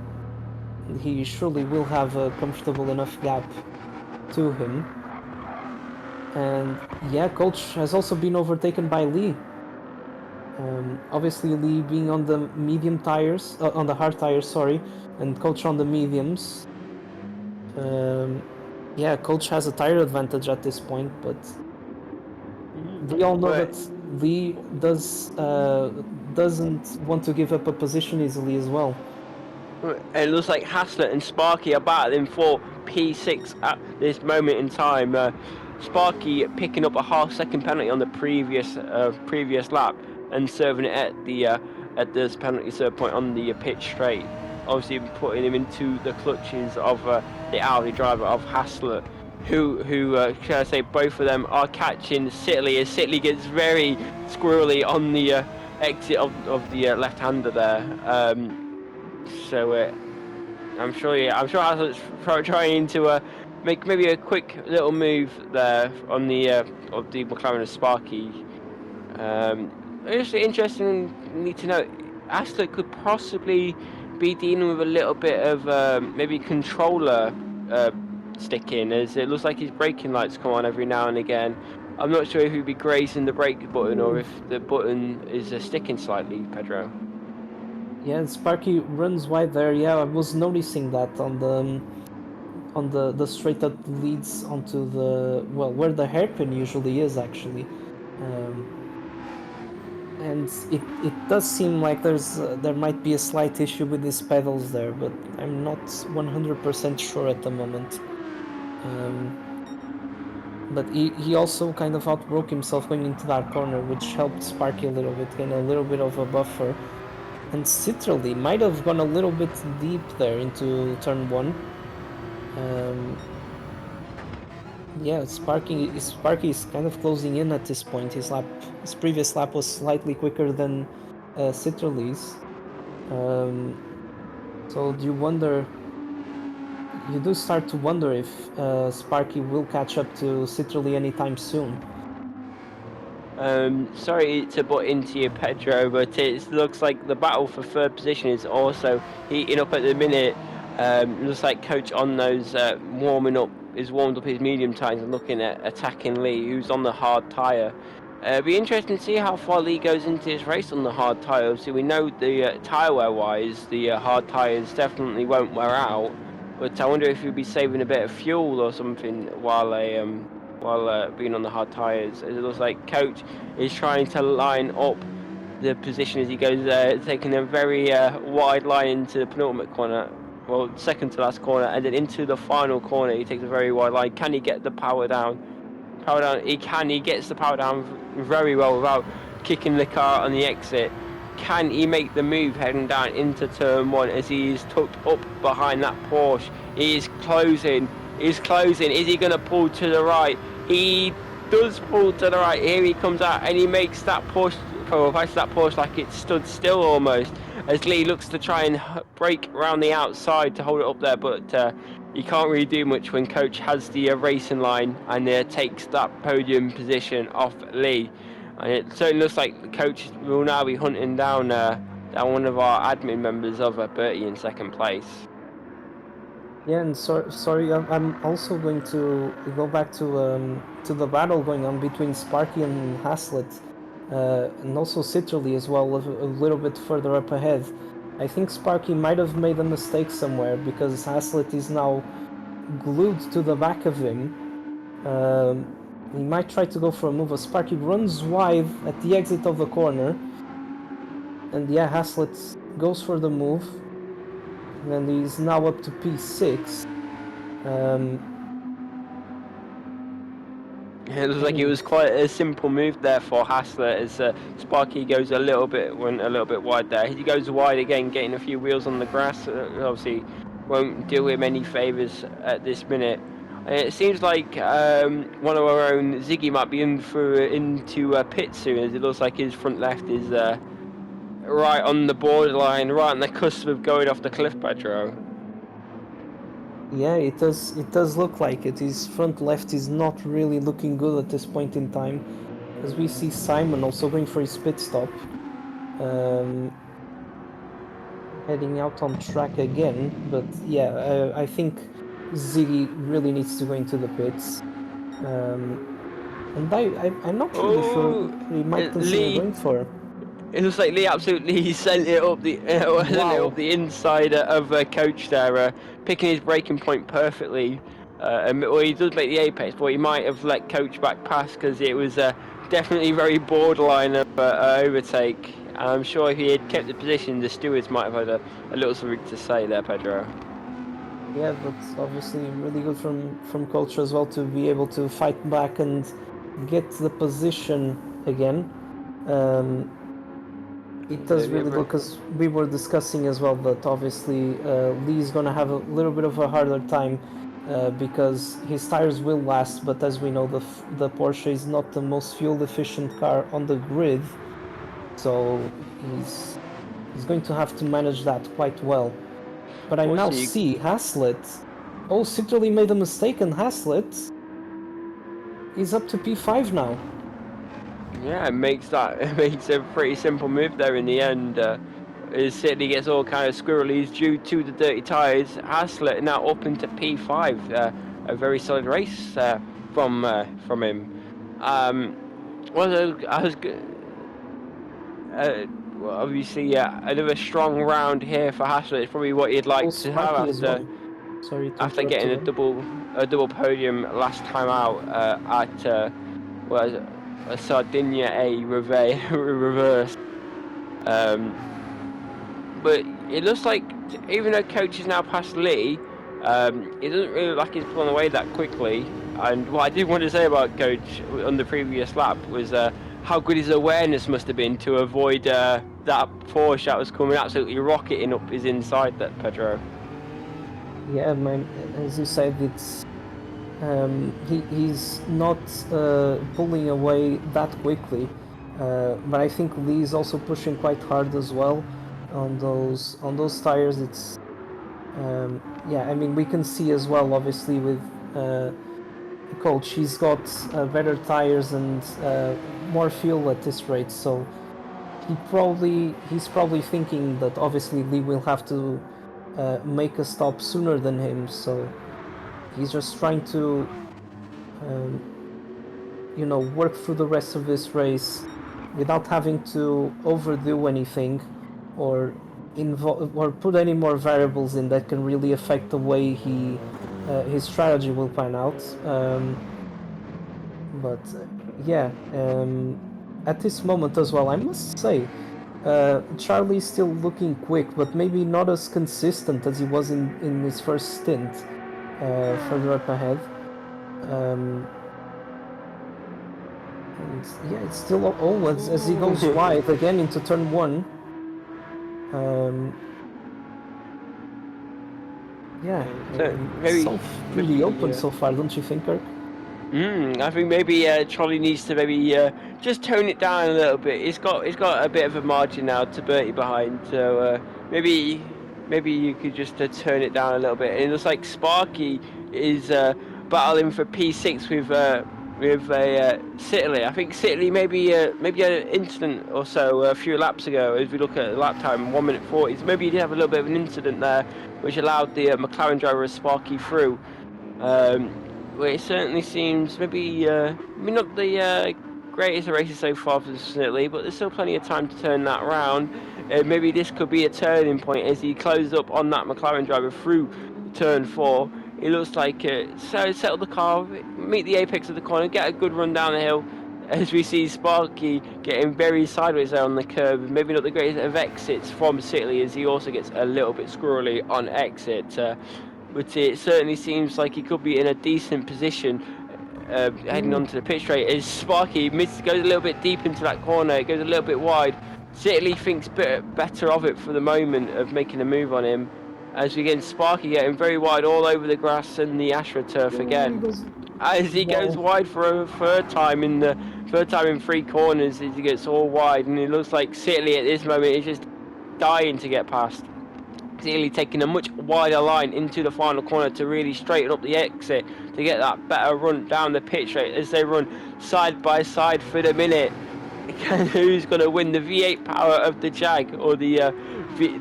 he surely will have a comfortable enough gap to him. And yeah, Coach has also been overtaken by Lee. Obviously, Lee being on the medium tires, on the hard tires, sorry, and Coach on the mediums. Yeah, Coach has a tire advantage at this point, but we all know that Lee doesn't want to give up a position easily as well. It looks like Haslett and Sparky are battling for P6 at this moment in time. Sparky picking up a half-second penalty on the previous lap and serving it at this penalty serve point on the pit straight. Obviously putting him into the clutches of the Audi driver of Haslett, who should I say, both of them are catching Sitley as Sitley gets very squirrely on the exit of the left-hander there. So I'm sure Haslett's trying to make maybe a quick little move there on the of the McLaren of Sparky. It's interesting to know, Haslett could possibly be dealing with a little bit of maybe controller sticking, as it looks like his braking lights come on every now and again. I'm not sure if he'd be grazing the brake button or if the button is sticking slightly, Pedro. Yeah, Sparky runs wide there. Yeah, I was noticing that on the straight that leads onto the, well, where the hairpin usually is actually. And it does seem like there might be a slight issue with his pedals there, but I'm not 100% sure at the moment. But he also kind of outbroke himself going into that corner, which helped Sparky a little bit, gain a little bit of a buffer. And Citrally might have gone a little bit deep there into turn 1. Yeah, Sparky is kind of closing in at this point. His previous lap was slightly quicker than Citrally's. So do you wonder? you do start to wonder if Sparky will catch up to Citroën anytime soon. Sorry to butt into you, Pedro, but it looks like the battle for third position is also heating up at the minute. Looks like Coach Onno's warmed up his medium tyres and looking at attacking Lee, who's on the hard tyre. It'll be interesting to see how far Lee goes into his race on the hard tyre. Obviously, we know the tyre wear wise, the hard tyres definitely won't wear out. But I wonder if he'll be saving a bit of fuel or something while being on the hard tyres. It looks like Coach is trying to line up the position as he goes taking a very wide line into the penultimate corner. Well, second to last corner, and then into the final corner, he takes a very wide line. Can he get the power down? Power down, he can. He gets the power down very well without kicking the car on the exit. Can he make the move heading down into turn one as he is tucked up behind that Porsche? He is closing. He's closing. Is he going to pull to the right? He does pull to the right. Here he comes out and he makes that Porsche, that Porsche like it stood still almost. As Lee looks to try and break around the outside to hold it up there, but you can't really do much when Coach has the racing line and takes that podium position off Lee. And it certainly looks like the Coach will now be hunting down one of our admin members of Bertie in second place. Yeah, and sorry, I'm also going to go back to the battle going on between Sparky and Haslett, and also Citroën as well, a little bit further up ahead. I think Sparky might have made a mistake somewhere because Haslett is now glued to the back of him. He might try to go for a move. Sparky runs wide at the exit of the corner, and yeah, Haslett goes for the move. And he's now up to P6. It looks like it was quite a simple move there for Haslett as Sparky goes went a little bit wide there. He goes wide again, getting a few wheels on the grass. Obviously, won't do him any favours at this minute. And it seems like one of our own Ziggy might be into pit soon, as it looks like his front left is right on the borderline, right on the cusp of going off the cliff, Pedro. Yeah, it does look like it. His front left is not really looking good at this point in time, as we see Simon also going for his pit stop, heading out on track again. But yeah, I think Ziggy really needs to go into the pits, and I'm not really sure he might consider going for. It looks like Lee absolutely sent it up the inside of Coach there, picking his braking point perfectly. Well, he does make the apex, but he might have let Coach back past because it was definitely very borderline of overtake. And I'm sure if he had kept the position, the stewards might have had a little something to say there, Pedro. Yeah, but obviously really good from Coach as well to be able to fight back and get the position again. It does really look, because we were discussing as well that obviously Lee's going to have a little bit of a harder time because his tires will last, but as we know the Porsche is not the most fuel efficient car on the grid, so he's going to have to manage that quite well. But I now see Haslett. Oh, Citroën made a mistake and Haslett is up to P5 now. Yeah, it makes a pretty simple move there in the end. As Sidney gets all kind of squirrely, he's due to the dirty tyres. Haslett now up into P5. A very solid race from him. Obviously, another strong round here for Haslett. It's probably what he'd like to have after getting a double podium last time out at a Sardinia reverse. But it looks like even though Coach is now past Lee, it doesn't really look like he's pulling away that quickly. And what I did want to say about Coach on the previous lap was how good his awareness must have been to avoid that Porsche that was coming absolutely rocketing up his inside, that Pedro. Yeah, man, as you said, it's he's not pulling away that quickly, but I think Lee is also pushing quite hard as well on those tires. Yeah, I mean, we can see as well, obviously, with Colt, she's got better tires and more fuel at this rate, so he's probably thinking that obviously Lee will have to make a stop sooner than him, so he's just trying to work through the rest of this race without having to overdo anything or put any more variables in that can really affect the way his strategy will pan out. But yeah, at this moment as well, I must say, Charlie's still looking quick, but maybe not as consistent as he was in his first stint further up ahead. And yeah, it's still as he goes wide again into turn one. Yeah, it's all pretty open so far, don't you think, Kirk? I think maybe Charlie needs to maybe just tone it down a little bit. He's got a bit of a margin now to Bertie behind, so maybe you could just turn it down a little bit. And it looks like Sparky is battling for P6 with Sitterly. I think Sitterly maybe had an incident or so a few laps ago. As we look at the lap time, 1 minute 40. So maybe he did have a little bit of an incident there, which allowed the McLaren driver Sparky through. Well, it certainly seems maybe not the greatest races so far for Sitterly, but there's still plenty of time to turn that around. Maybe this could be a turning point as he closes up on that McLaren driver through turn 4. It looks like so settle the car, meet the apex of the corner, get a good run down the hill. As we see Sparky getting very sideways there on the curve, maybe not the greatest of exits from Sitterly, as he also gets a little bit squirrely on exit. But it certainly seems like he could be in a decent position heading onto the pit straight. As Sparky goes a little bit deep into that corner, it goes a little bit wide. Sitterly thinks better of it for the moment of making a move on him. As we get Sparky getting very wide all over the grass and the AstroTurf again. As he goes wide for a third time in 3 corners, as he gets all wide, and it looks like Sitterly at this moment is just dying to get past. Clearly taking a much wider line into the final corner to really straighten up the exit to get that better run down the pit straight as they run side by side for the minute. Who's going to win, the V8 power of the Jag or the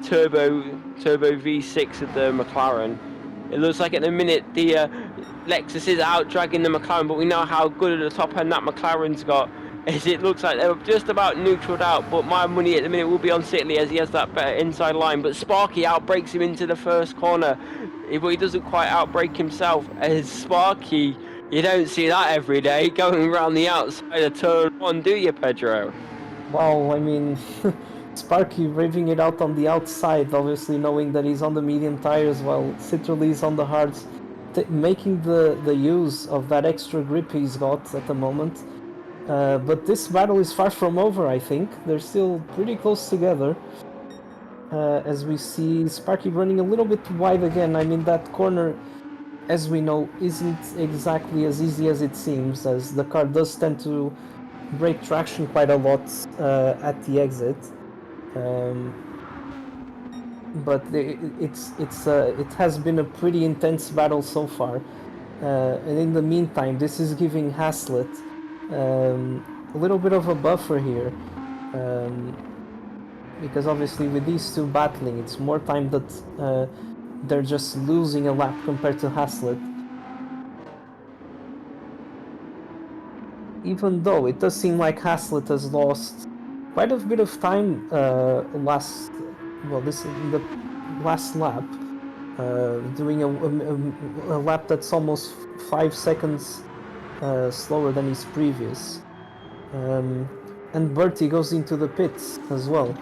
turbo V6 of the McLaren? It looks like at the minute the Lexus is out dragging the McLaren, but we know how good at the top end that McLaren's got. As it looks like they're just about neutraled out, but my money at the minute will be on Sitterly as he has that better inside line. But Sparky outbrakes him into the first corner, but he doesn't quite outbrake himself. As Sparky, you don't see that every day, going around the outside of turn 1, do you, Pedro? Well, I mean, Sparky raving it out on the outside, obviously knowing that he's on the medium tires while Sitterly's on the hards, making the use of that extra grip he's got at the moment. But this battle is far from over, I think. They're still pretty close together. As we see Sparky running a little bit wide again. I mean, that corner, as we know, isn't exactly as easy as it seems, as the car does tend to break traction quite a lot at the exit. But it has been a pretty intense battle so far. And in the meantime, this is giving Haslett a little bit of a buffer here, because obviously with these two battling, it's more time that they're just losing a lap compared to Haslett. Even though it does seem like Haslett has lost quite a bit of time this is the last lap, doing a lap that's almost 5 seconds slower than his previous. And Bertie goes into the pits as well.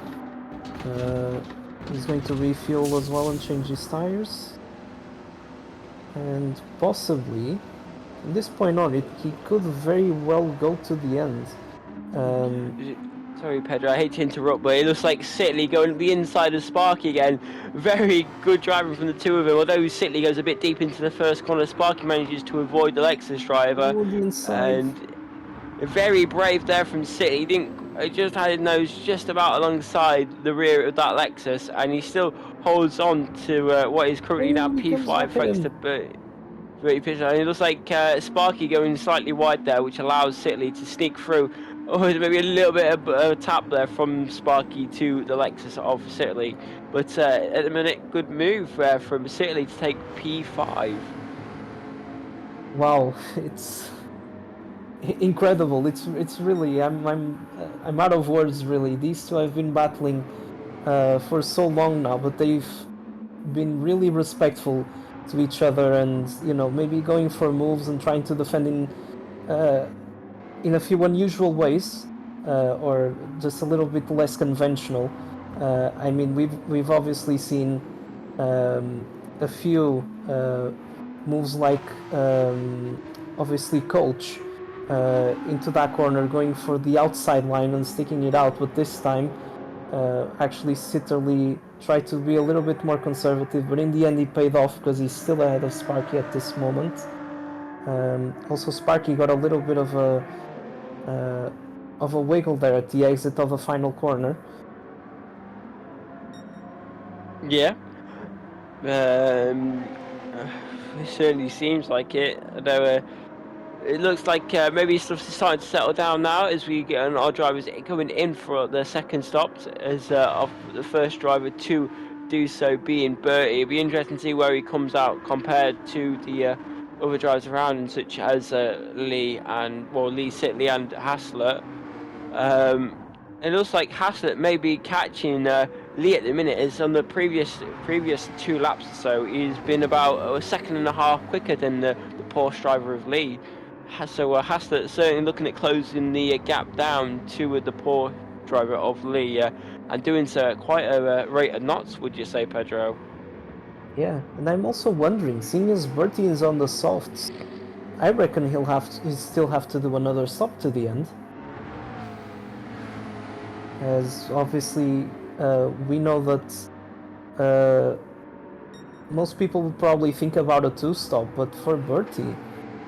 He's going to refuel as well and change his tires. And possibly, from this point on, he could very well go to the end. Sorry, Pedro, I hate to interrupt, but it looks like Sitterly going to the inside of Sparky again. Very good driving from the two of them. Although Sitterly goes a bit deep into the first corner, Sparky manages to avoid the Lexus driver. And very brave there from Sitterly. He just had his nose just about alongside the rear of that Lexus, and he still holds on to what is currently now He comes P5 back at thanks him. to Bertie Pitcher. And it looks like Sparky going slightly wide there, which allows Sitley to sneak through. Oh, maybe a little bit of a tap there from Sparky to the Lexus of Sitley. But at the minute, good move from Sitley to take P5. Wow, it's incredible. It's really I'm out of words really. These two have been battling for so long now, but they've been really respectful to each other, and maybe going for moves and trying to defend in a few unusual ways, or just a little bit less conventional. I mean, we've obviously seen a few moves like obviously Coach into that corner, going for the outside line and sticking it out, but this time actually Sitterly tried to be a little bit more conservative, but in the end he paid off because he's still ahead of Sparky at this moment. Also, Sparky got a little bit of a wiggle there at the exit of the final corner. Yeah. It certainly seems like it. Although it looks like maybe stuff's starting to settle down now as we get on our drivers coming in for the second stop as of the first driver to do so being Bertie. It'll be interesting to see where he comes out compared to the other drivers around him, such as Lee Sitley and Haslett. It looks like Haslett may be catching Lee at the minute. As on the previous 2 laps or so, he's been about a second and a half quicker than the Porsche driver of Lee. So Haslett certainly looking at closing the gap down to the Porsche driver of Lee, and doing so at quite a rate of knots. Would you say, Pedro? Yeah, and I'm also wondering, seeing as Bertie is on the softs, I reckon he'll still have to do another stop to the end. As obviously we know that most people would probably think about a 2-stop, but for Bertie,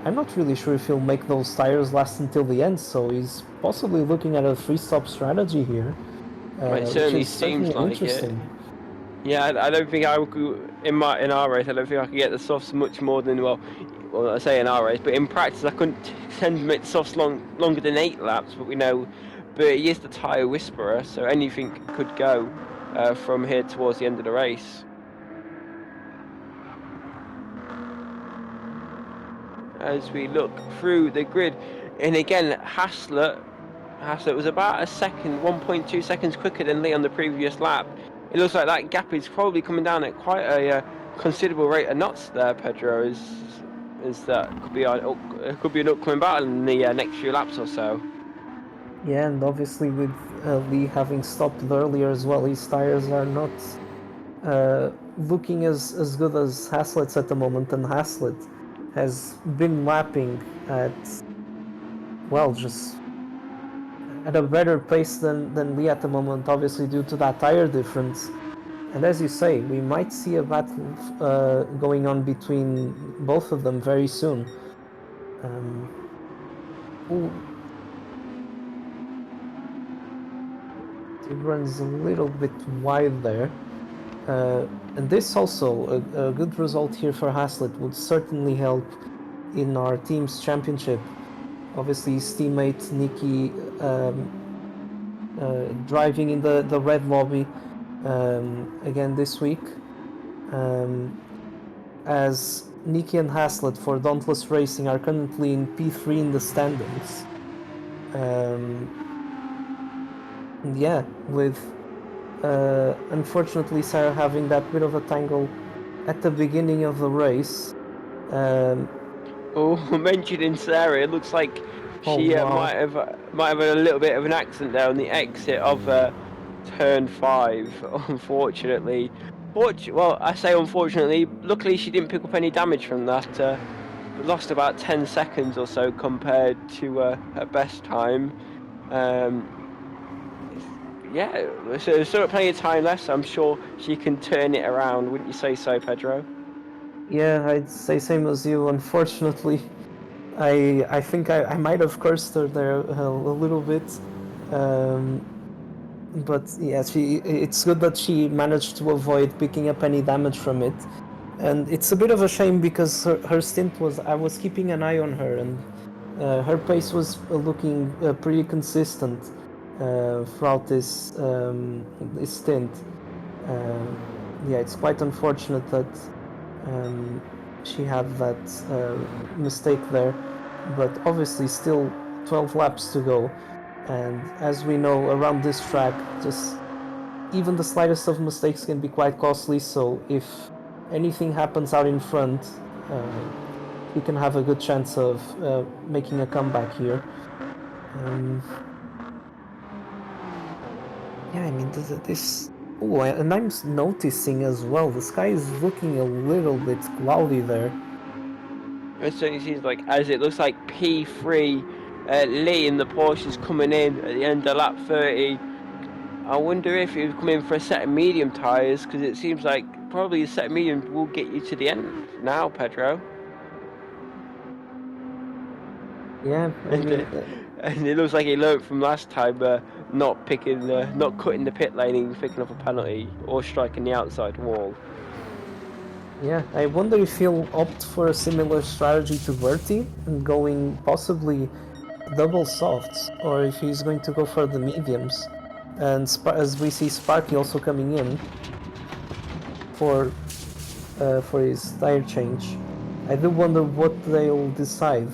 I'm not really sure if he'll make those tires last until the end, so he's possibly looking at a 3-stop strategy here. It certainly seems like interesting. Yeah, I don't think I would go in our race. I don't think I could get the softs much more than well, I say in our race, but in practice I couldn't tend to make the softs longer than 8 laps. But we know, but he is the tyre whisperer, so anything could go from here towards the end of the race. As we look through the grid, and again Haslett was about a second, 1.2 seconds quicker than Lee on the previous lap. It looks like that gap is probably coming down at quite a considerable rate of knots there, Pedro. Is that could be an upcoming battle in the next few laps or so. Yeah, and obviously with Lee having stopped earlier as well, his tires are not looking as good as Haslett's at the moment, and Haslett has been lapping at, well, just at a better pace than Lee at the moment, obviously due to that tire difference. And as you say, we might see a battle going on between both of them very soon. It runs a little bit wide there. And this also, a good result here for Haslett would certainly help in our team's championship. Obviously his teammate Nicky driving in the red lobby again this week, as Nicky and Haslett for Dauntless Racing are currently in P3 in the standings. Yeah, with unfortunately Sarah having that bit of a tangle at the beginning of the race. Mentioning Sarah, it looks like she might have had a little bit of an accident there on the exit of turn 5. Unfortunately, well, I say unfortunately. Luckily, she didn't pick up any damage from that. Lost about 10 seconds or so compared to her best time. Yeah, so there's still plenty of time left, so I'm sure she can turn it around. Wouldn't you say so, Pedro? Yeah, I'd say same as you. Unfortunately, I think I might have cursed her there a little bit. but yeah, it's good that she managed to avoid picking up any damage from it. And it's a bit of a shame because her stint was, I was keeping an eye on her, and her pace was looking pretty consistent throughout this stint. Yeah, it's quite unfortunate that she had that mistake there, but obviously still 12 laps to go, and as we know around this track, just even the slightest of mistakes can be quite costly, so if anything happens out in front, he can have a good chance of making a comeback here. Yeah, I mean, this. Oh, and I'm noticing as well, the sky is looking a little bit cloudy there. It certainly seems like, as it looks like P3 Lee in the Porsche is coming in at the end of lap 30. I wonder if he was coming for a set of medium tyres, because it seems like probably a set of medium will get you to the end now, Pedro. Yeah, I mean, And it looks like he learnt from last time, not cutting the pit lane and picking up a penalty or striking the outside wall. yeah, I wonder if he'll opt for a similar strategy to Bertie and going possibly double softs, or if he's going to go for the mediums. And as we see Sparky also coming in for his tire change, I do wonder what they'll decide.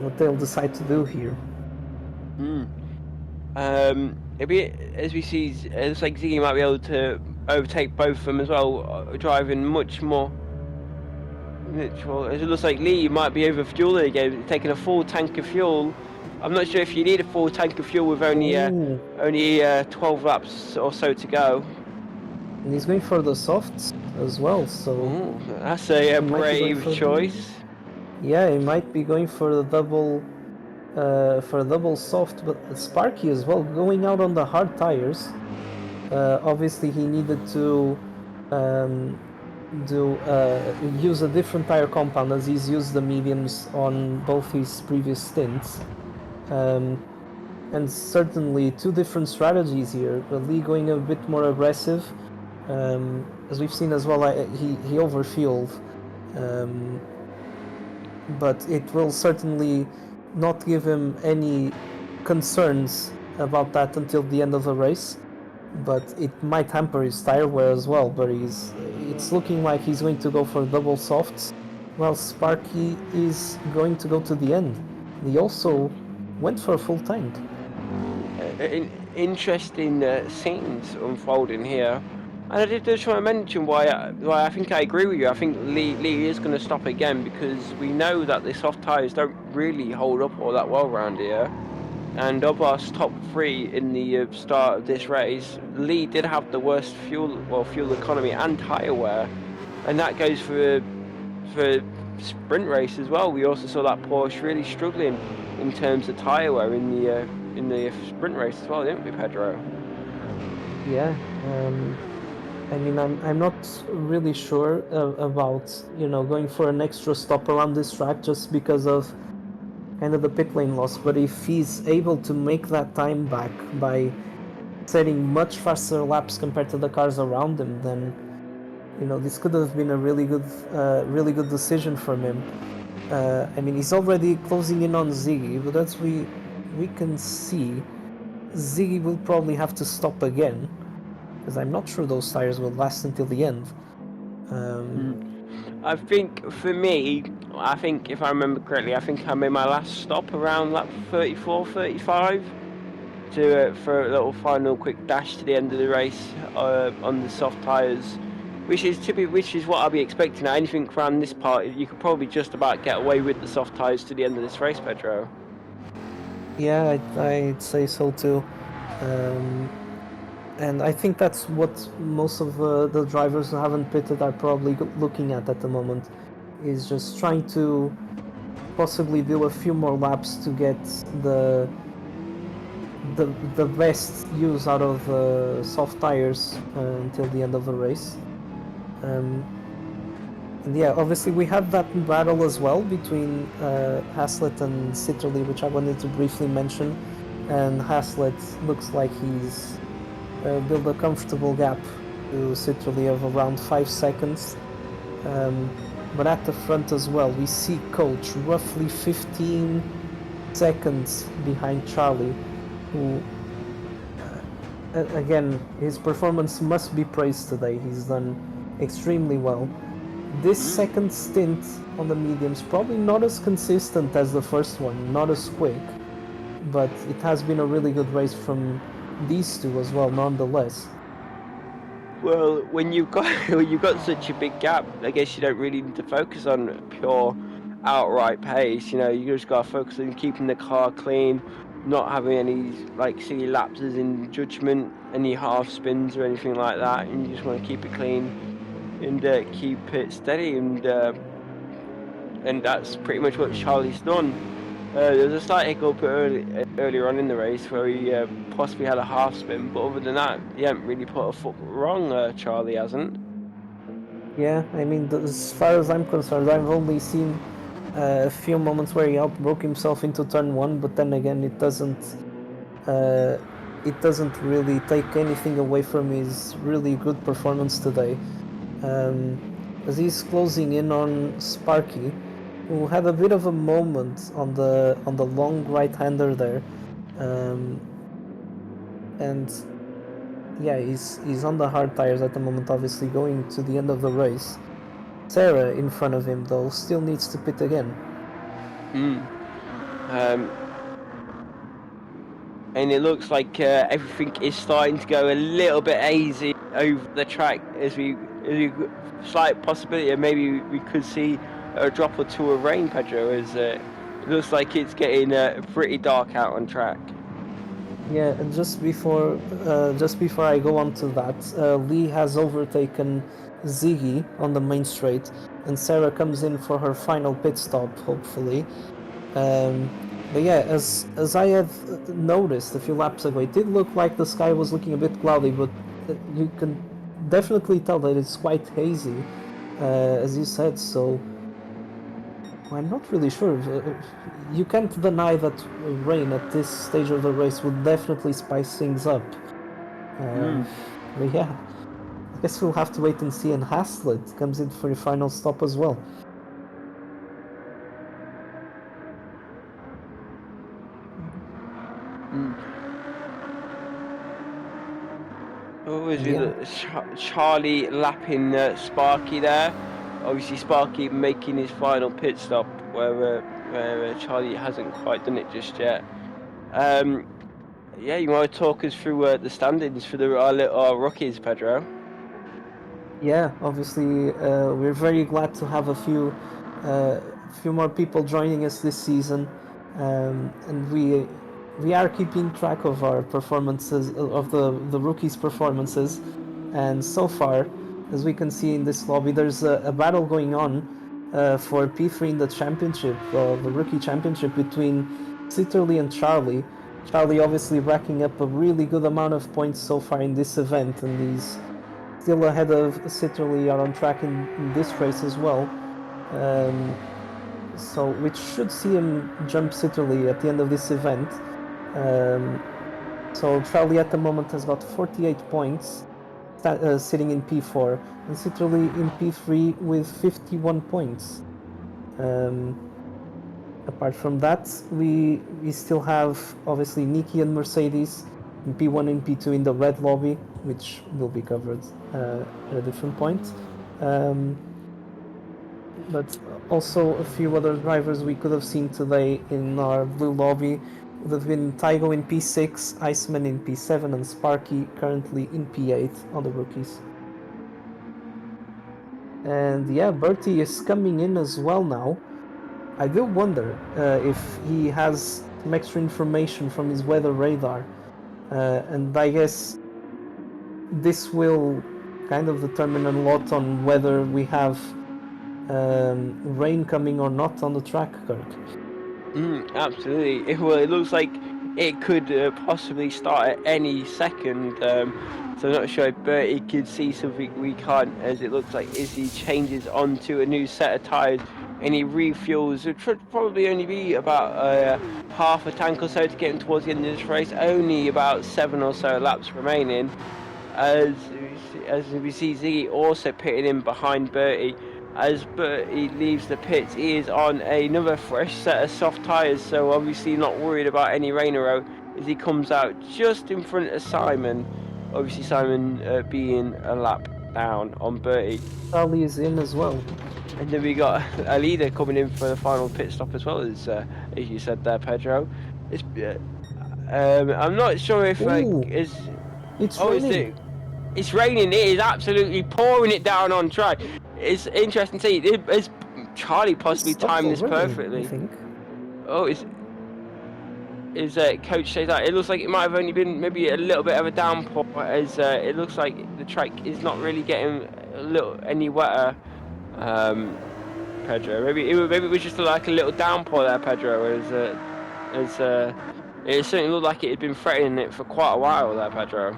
What they'll decide to do here. It'll be, as we see, it looks like Ziggy might be able to overtake both of them as well, driving much more. It looks like Lee might be over fueling again, taking a full tank of fuel. I'm not sure if you need a full tank of fuel with only 12 laps or so to go. And he's going for the softs as well, so that's a brave choice. Yeah, he might be going for the double soft, but Sparky as well, going out on the hard tires. Obviously, he needed to use a different tire compound, as he's used the mediums on both his previous stints. And certainly two different strategies here. Lee going a bit more aggressive, as we've seen as well. He overfueled, but it will certainly not give him any concerns about that until the end of the race. But it might hamper his tire wear as well. But it's looking like he's going to go for double softs, while Sparky is going to go to the end. He also went for a full tank. Interesting scenes unfolding here. And I did just want to mention why I think I agree with you. I think Lee is going to stop again, because we know that the soft tyres don't really hold up all that well around here. And of our top three in the start of this race, Lee did have the worst fuel economy and tyre wear. And that goes for sprint race as well. We also saw that Porsche really struggling in terms of tyre wear in the sprint race as well, didn't we, Pedro? Yeah. I mean, I'm not really sure about, going for an extra stop around this track just because of kind of the pit lane loss. But if he's able to make that time back by setting much faster laps compared to the cars around him, then, this could have been a really good decision from him. I mean, he's already closing in on Ziggy, but as we can see, Ziggy will probably have to stop again, because I'm not sure those tires will last until the end. I think for me, if I remember correctly, I think I made my last stop around lap 34, 35 for a little final quick dash to the end of the race on the soft tyres, which is what I'll be expecting. Anything around this part, you could probably just about get away with the soft tyres to the end of this race, Pedro. Yeah, I'd say so too. And I think that's what most of the drivers who haven't pitted are probably looking at the moment, is just trying to possibly do a few more laps to get the best use out of soft tires until the end of the race. And yeah, obviously we had that battle as well between Haslett and Sitterly, which I wanted to briefly mention. and Haslett looks like he's built a comfortable gap to Citroën of around 5 seconds. But at the front as well, we see Coach roughly 15 seconds behind Charlie, who, again, his performance must be praised today. He's done extremely well. This second stint on the mediums, probably not as consistent as the first one, not as quick, but it has been a really good race from these two as well, nonetheless. Well, when you've got when you've got such a big gap, I guess you don't really need to focus on pure outright pace. You know, you just gotta focus on keeping the car clean, not having any like silly lapses in judgment, any half spins or anything like that, and you just want to keep it clean and keep it steady, and that's pretty much what Charlie's done. There was a slight hiccup earlier on in the race where he possibly had a half spin, but other than that, he hasn't really put a foot wrong. Charlie hasn't. Yeah, I mean, as far as I'm concerned, I've only seen a few moments where he outbroke himself into turn one, but then again, it doesn't really take anything away from his really good performance today. As he's closing in on Sparky, who had a bit of a moment on the long right-hander there, and yeah, he's on the hard tires at the moment, obviously going to the end of the race. Sarah in front of him though still needs to pit again. And it looks like everything is starting to go a little bit hazy over the track as we slight possibility of maybe we could see a drop or two of rain, Pedro, as it looks like it's getting pretty dark out on track. Yeah, and just before I go on to that, Lee has overtaken Ziggy on the main straight, and Sarah comes in for her final pit stop, hopefully. But yeah, as I have noticed a few laps ago, it did look like the sky was looking a bit cloudy, but you can definitely tell that it's quite hazy, as you said, so I'm not really sure. You can't deny that rain at this stage of the race would definitely spice things up. But yeah, I guess we'll have to wait and see, and Haslett comes in for your final stop as well. Oh, Charlie lapping Sparky there. Obviously, Sparky making his final pit stop where Charlie hasn't quite done it just yet. Yeah, you want to talk us through the standings for our rookies, Pedro? Yeah, obviously, we're very glad to have a few more people joining us this season, and we are keeping track of our performances, of the rookies' performances, and so far, as we can see in this lobby, there's a battle going on for P3 in the championship, the rookie championship between Sitterly and Charlie. Charlie obviously racking up a really good amount of points so far in this event, and he's still ahead of Sitterly, are on track in this race as well. So which should see him jump Sitterly at the end of this event. So Charlie at the moment has got 48 points, sitting in P4, and Sitterly in P3 with 51 points. Apart from that, we still have obviously Nikki and Mercedes in P1 and P2 in the red lobby, which will be covered at a different point. But also a few other drivers we could have seen today in our blue lobby would have been Taigo in P6, Iceman in P7, and Sparky currently in P8 on the rookies. And yeah, Bertie is coming in as well now. I do wonder if he has some extra information from his weather radar, and I guess this will kind of determine a lot on whether we have rain coming or not on the track, Kirk. Absolutely. It looks like it could possibly start at any second. So I'm not sure if Bertie could see something we can't, as it looks like Izzy changes onto a new set of tyres and he refuels. It should probably only be about half a tank or so to get him towards the end of this race. Only about 7 or so laps remaining. As we see Ziggy also pitting in behind Bertie. As Bertie leaves the pits, he is on another fresh set of soft tyres, so obviously not worried about any rain or as he comes out just in front of Simon. Obviously Simon being a lap down on Bertie. Charlie is in as well. And then we got a leader coming in for the final pit stop as well, as you said there, Pedro. It's I'm not sure if Ooh, is it's oh is raining. it. It's raining. It is absolutely pouring it down on track. It's interesting to see. Is Charlie possibly It stopped timed this already, I perfectly? think. Oh, is coach says that it looks like it might have only been maybe a little bit of a downpour, as it looks like the track is not really getting any wetter. Pedro, maybe it was just like a little downpour there, Pedro. It certainly looked like it had been threatening it for quite a while there, Pedro.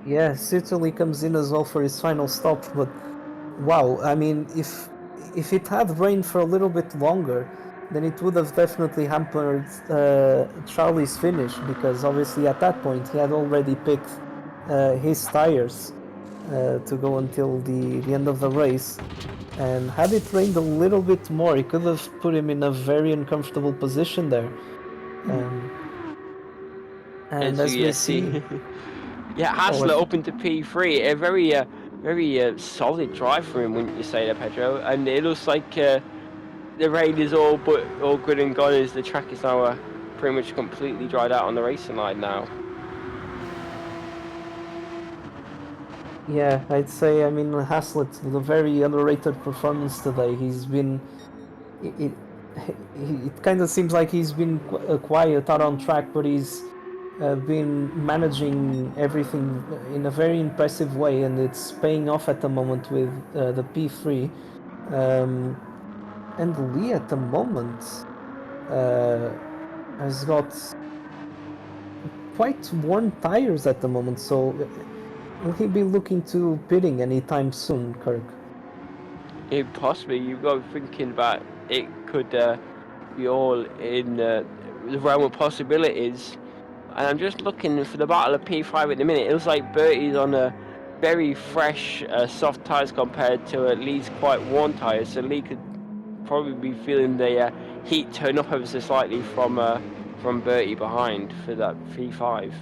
Yeah, certainly comes in as well for his final stop, but wow, I mean, if it had rained for a little bit longer, then it would have definitely hampered Charlie's finish, because obviously at that point he had already picked his tires to go until the end of the race. And had it rained a little bit more, it could have put him in a very uncomfortable position there. And as we see, yeah, oh, Hassler up into P3, a very solid drive for him, wouldn't you say, there, Pedro? And it looks like the rain is all good and gone, as the track is now pretty much completely dried out on the racing line now. yeah, I'd say, I mean, Haslett, a very underrated performance today. He's been, it kind of seems like he's been quiet out on track, but he's been managing everything in a very impressive way, and it's paying off at the moment with the P3. And Lee at the moment has got quite worn tires at the moment, so will he be looking to pitting anytime soon, Kirk? It possibly, you've got to be thinking about it could be all in the realm of possibilities. And I'm just looking for the battle of P5 at the minute. It looks like Bertie's on a very fresh, soft tyres compared to Lee's quite worn tyres. So Lee could probably be feeling the heat turn up ever so slightly from Bertie behind for that P5.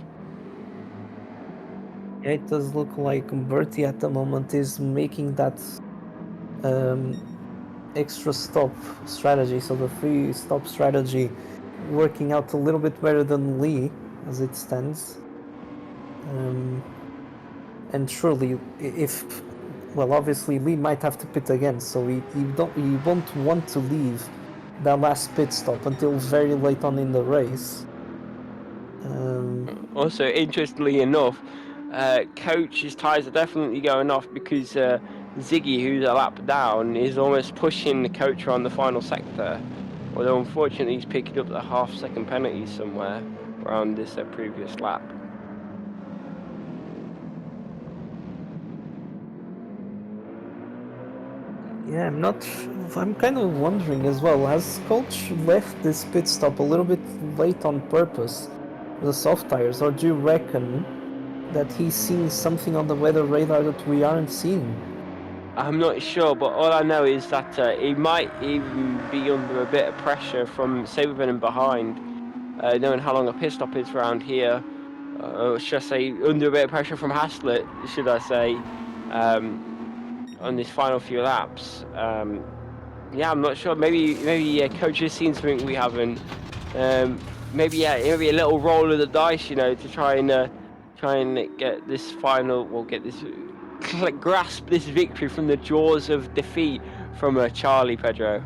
Yeah, it does look like Bertie at the moment is making that extra stop strategy, so the 3-stop strategy working out a little bit better than Lee as it stands. And surely, well, obviously Lee might have to pit again, so he won't want to leave that last pit stop until very late on in the race. Also, interestingly enough, Coach's tyres are definitely going off because Ziggy, who's a lap down, is almost pushing the Coach around the final sector. Although unfortunately he's picking up the half-second penalty somewhere around this previous lap. Yeah, I'm kind of wondering as well, has Coach left this pit stop a little bit late on purpose, the soft tires, or do you reckon that he's seeing something on the weather radar that we aren't seeing? I'm not sure, but all I know is that he might even be under a bit of pressure from Saberman and behind, knowing how long a pit stop is around here. Should I say under a bit of pressure from Haslett, should I say, on this final few laps. Yeah, I'm not sure. Maybe Coach has seen something we haven't. Maybe a little roll of the dice, to try and get this grasp this victory from the jaws of defeat from Charlie, Pedro.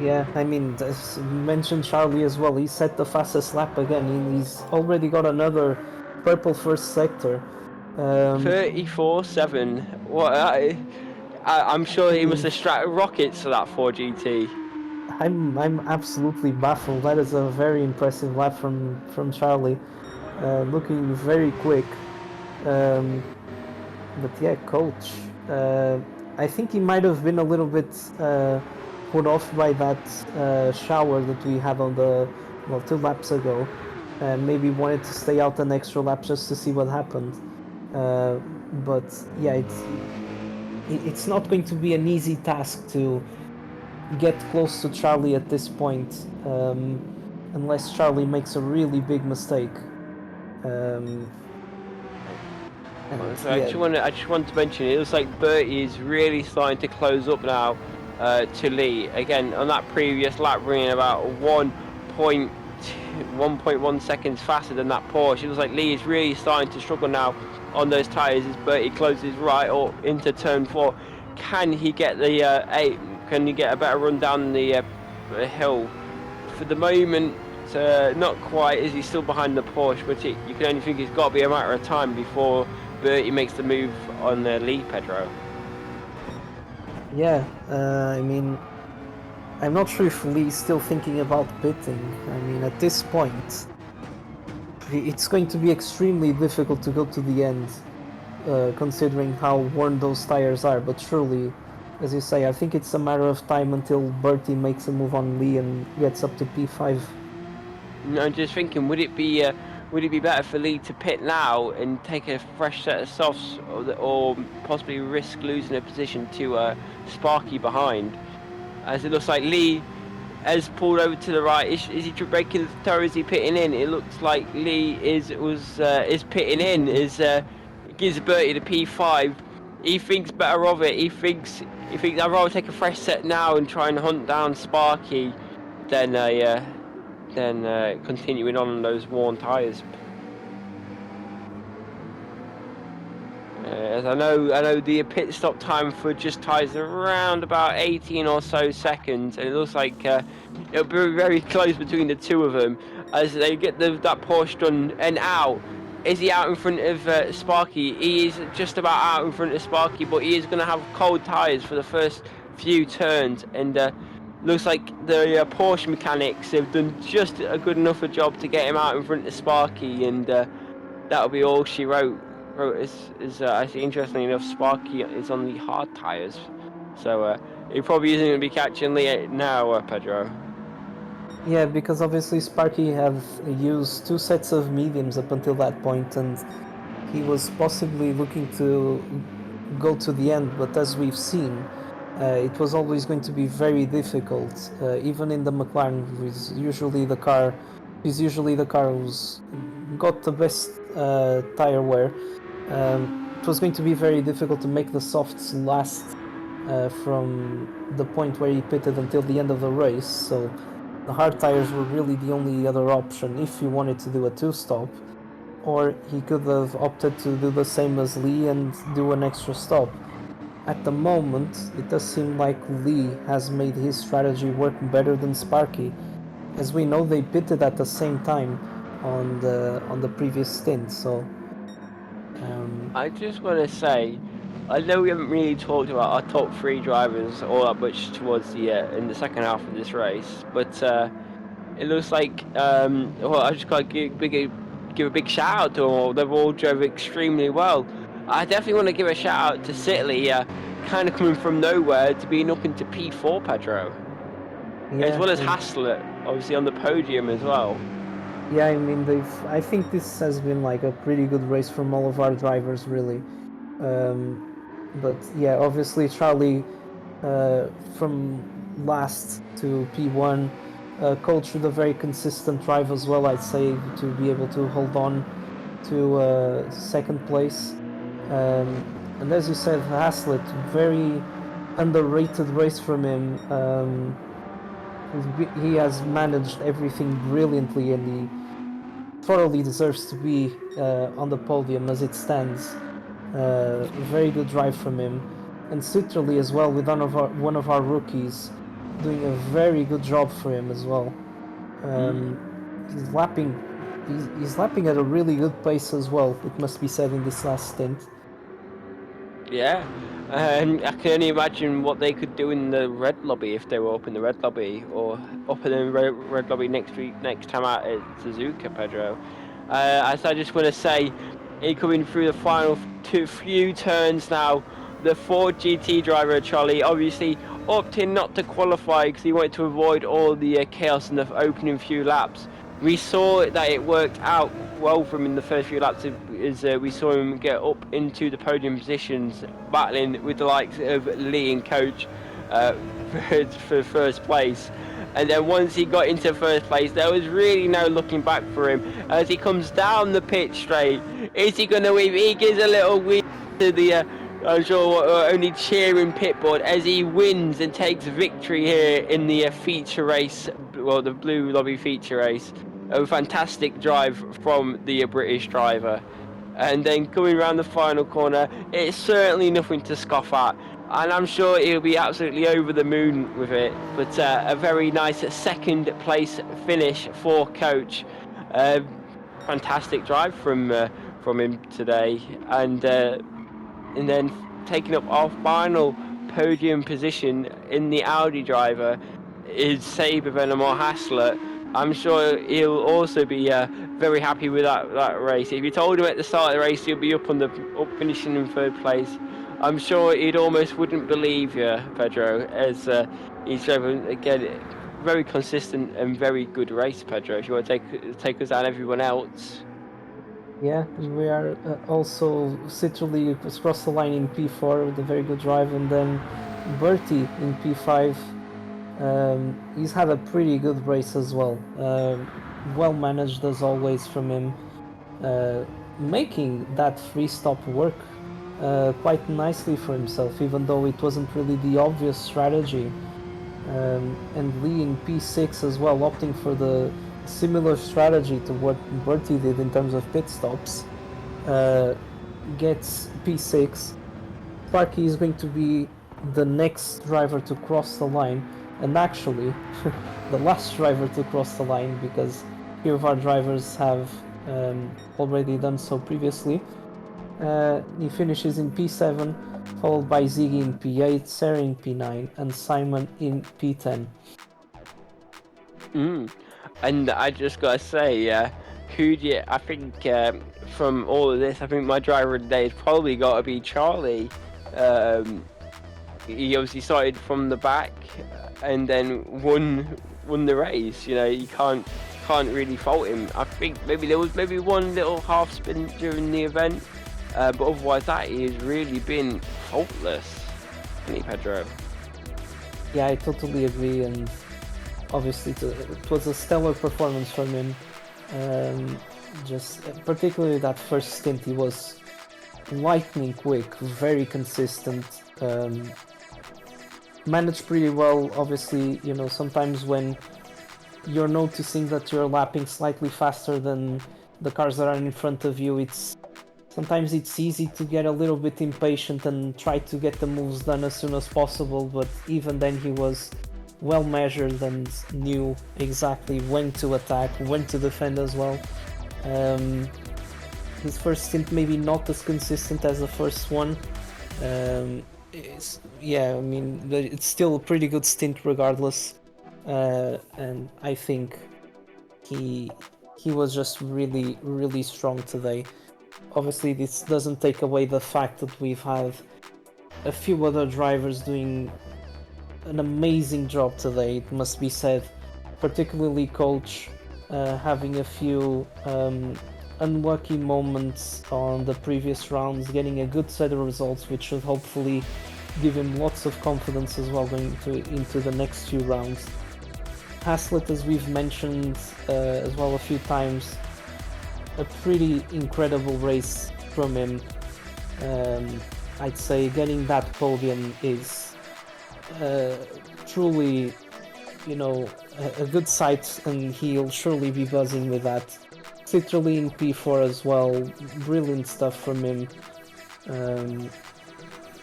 Yeah, I mean, as mentioned Charlie as well, he set the fastest lap again. He's already got another purple first sector. 34.7. What? I'm sure he must have strapped rockets to that 4GT. I'm absolutely baffled. That is a very impressive lap from Charlie, looking very quick. But yeah, Coach. I think he might have been a little bit put off by that shower that we had on the 2 laps ago, and maybe wanted to stay out an extra lap just to see what happened. But yeah, it's not going to be an easy task to get close to Charlie at this point, unless Charlie makes a really big mistake. So I just want to mention it looks like Bertie is really starting to close up now to Lee. Again, on that previous lap, running about 1.1 seconds faster than that Porsche. It looks like Lee is really starting to struggle now on those tyres as Bertie closes right up into turn 4. Can he get the 8? Can he get a better run down the hill? For the moment, not quite, as he's still behind the Porsche, but you can only think it's got to be a matter of time before Bertie makes the move on the lead, Pedro. Yeah, I mean, I'm not sure if Lee's still thinking about pitting. I mean, at this point, it's going to be extremely difficult to go to the end, considering how worn those tires are. But surely, as you say, I think it's a matter of time until Bertie makes a move on Lee and gets up to P5. I'm just thinking, would it be better for Lee to pit now and take a fresh set of softs, or possibly risk losing a position to Sparky behind? As it looks like Lee has pulled over to the right. Is he breaking the toe? Is he pitting in? It looks like Lee is pitting in. Gives Bertie the P5. He thinks better of it. He thinks I'd rather take a fresh set now and try and hunt down Sparky than continuing on those worn tyres. As I know the pit stop time for just tyres around about 18 or so seconds, and it looks like it'll be very close between the two of them as they get that Porsche done and out. Is he out in front of Sparky? He is just about out in front of Sparky, but he is going to have cold tyres for the first few turns, and looks like the Porsche mechanics have done just a good enough a job to get him out in front of Sparky, and that'll be all she wrote. Actually, interestingly enough, Sparky is on the hard tyres, so he probably isn't going to be catching Lee now, Pedro. Yeah, because obviously Sparky have used 2 sets of mediums up until that point, and he was possibly looking to go to the end, but as we've seen, it was always going to be very difficult. Even in the Mclaren, who's usually the car who's got the best tire wear. It was going to be very difficult to make the softs last from the point where he pitted until the end of the race. So the hard tires were really the only other option if you wanted to do a 2-stop, or he could have opted to do the same as Lee and do an extra stop. At the moment, it does seem like Lee has made his strategy work better than Sparky. As we know, they pitted at the same time on the previous stint, so... I just want to say, I know we haven't really talked about our top 3 drivers all that much towards the in the second half of this race, but it looks like I just got to give a big shout out to them all. They've all drove extremely well. I definitely want to give a shout out to Sitley, kind of coming from nowhere to being up into P4, Pedro, as well as Haslett, obviously on the podium as well. Yeah, I mean, I think this has been like a pretty good race from all of our drivers, really. But yeah, obviously Charlie, from last to P1, cultured a very consistent drive as well, I'd say, to be able to hold on to second place. And as you said, Haslett, very underrated race from him. He has managed everything brilliantly, and he thoroughly deserves to be on the podium as it stands. Very good drive from him, and Citrally as well, with one of our rookies doing a very good job for him as well. He's lapping at a really good pace as well, it must be said, in this last stint. Yeah, I can only imagine what they could do in the red lobby if they were up in the red lobby, or up in the red lobby next time out at Suzuka, Pedro. As I just want to say, coming through the final few turns now, the Ford GT driver Charlie, obviously opting not to qualify because he wanted to avoid all the chaos in the opening few laps. We saw that it worked out well for him in the first few laps as we saw him get up into the podium positions, battling with the likes of Lee and Coach for first place. And then once he got into first place, there was really no looking back for him as he comes down the pit straight. Is he going to win? He gives a little win to the I'm sure only cheering pitboard as he wins and takes victory here in the feature race, well, the Blue Lobby feature race. A fantastic drive from the British driver. And then coming around the final corner, it's certainly nothing to scoff at. And I'm sure he'll be absolutely over the moon with it. But a very nice second place finish for Coach. Fantastic drive from him today. And then taking up our final podium position in the Audi driver is Saber Venomore Haslett. I'm sure he'll also be very happy with that race. If you told him at the start of the race he'll be up finishing in third place, I'm sure he'd almost wouldn't believe you, Pedro, as he's driven again very consistent and very good race, Pedro. If you want to take us down everyone else. Yeah, we are also Citroën across the line in P4 with a very good drive, and then Bertie in P5. He's had a pretty good race as well. Well managed as always from him, making that free stop work quite nicely for himself, even though it wasn't really the obvious strategy. And Lee in P6 as well, opting for the similar strategy to what Bertie did in terms of pit stops, gets P6. Sparky is going to be the next driver to cross the line, and actually the last driver to cross the line, because few of our drivers have already done so previously. He finishes in P7, followed by Ziggy in P8, Sarah in P9, and Simon in P10. And I just gotta say, Fuji, I think from all of this, I think my driver of the day has probably got to be Charlie. He obviously started from the back and then won the race. You know, you can't really fault him. I think maybe there was one little half spin during the event, but otherwise that he has really been faultless, hasn't he, Pedro? Yeah, I totally agree, and obviously it was a stellar performance from him. Just particularly that first stint, he was lightning quick, very consistent, managed pretty well. Obviously, you know, sometimes when you're noticing that you're lapping slightly faster than the cars that are in front of you, sometimes it's easy to get a little bit impatient and try to get the moves done as soon as possible, but even then he was well measured and knew exactly when to attack, when to defend as well. His first stint maybe not as consistent as the first one. Yeah, I mean, it's still a pretty good stint regardless. And I think he was just really, really strong today. Obviously, this doesn't take away the fact that we've had a few other drivers doing an amazing job today, it must be said. Particularly Coach, having a few unlucky moments on the previous rounds, getting a good set of results, which should hopefully give him lots of confidence as well going into the next few rounds. Haslett, as we've mentioned as well a few times, a pretty incredible race from him. I'd say getting that podium is truly, you know, a good sight, and he'll surely be buzzing with that. Citroën in P4 as well, brilliant stuff from him.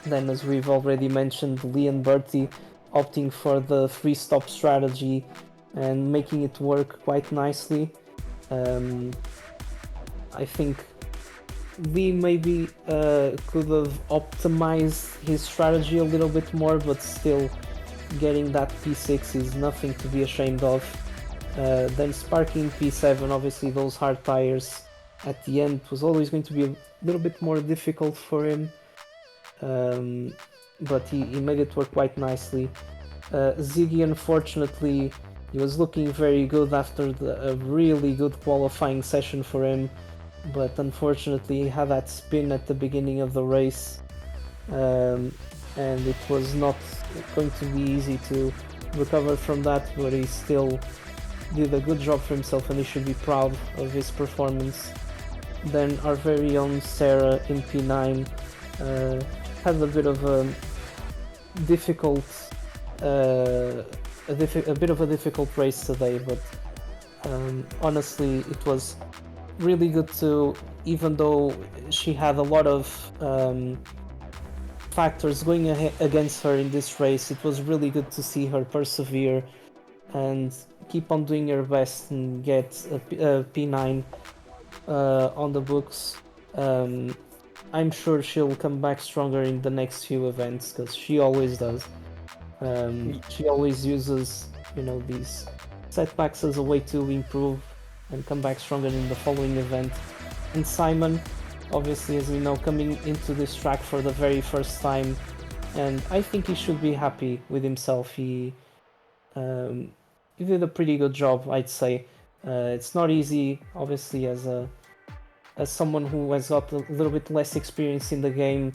Then, as we've already mentioned, Lee and Bertie opting for the free stop strategy and making it work quite nicely. I think Lee maybe could have optimized his strategy a little bit more, but still getting that P6 is nothing to be ashamed of. Then Sparky in P7, obviously those hard tires at the end was always going to be a little bit more difficult for him. but he made it work quite nicely. Ziggy, unfortunately, he was looking very good after a really good qualifying session for him, but unfortunately he had that spin at the beginning of the race, and it was not going to be easy to recover from that, but he still did a good job for himself and he should be proud of his performance. Then our very own Sarah in P9 had a bit of a difficult a bit of a difficult race today, but honestly it was really good to, even though she had a lot of factors going against her in this race, it was really good to see her persevere and keep on doing her best and get a P9 on the books. I'm sure she'll come back stronger in the next few events, because she always does. She always uses, these setbacks as a way to improve and come back stronger in the following event. And Simon, obviously, as we know, coming into this track for the very first time, and I think he should be happy with himself. He did a pretty good job, I'd say. It's not easy, obviously, as someone who has got a little bit less experience in the game,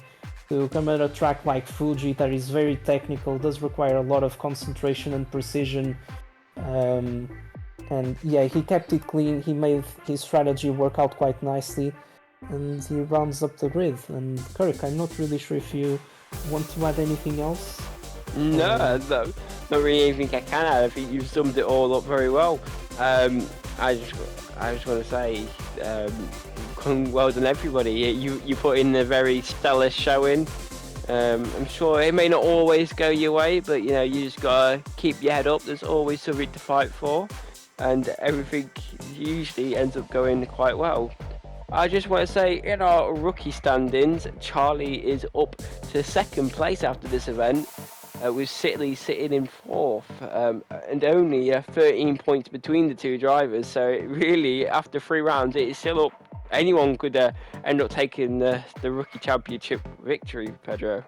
to come at a track like Fuji that is very technical, does require a lot of concentration and precision. And yeah, he kept it clean, he made his strategy work out quite nicely, and he rounds up the grid. And Kirk, I'm not really sure if you want to add anything else? No, not really anything I can add. I think you've summed it all up very well. I just want to say, well done everybody. You put in a very stellar showing. I'm sure it may not always go your way, but you just gotta keep your head up. There's always something to fight for, and everything usually ends up going quite well. I just want to say, in our rookie standings, Charlie is up to second place after this event, with Sitley sitting in fourth, and only 13 points between the two drivers. So really, after 3 rounds, it is still up. Anyone could end up taking the rookie championship victory, Pedro.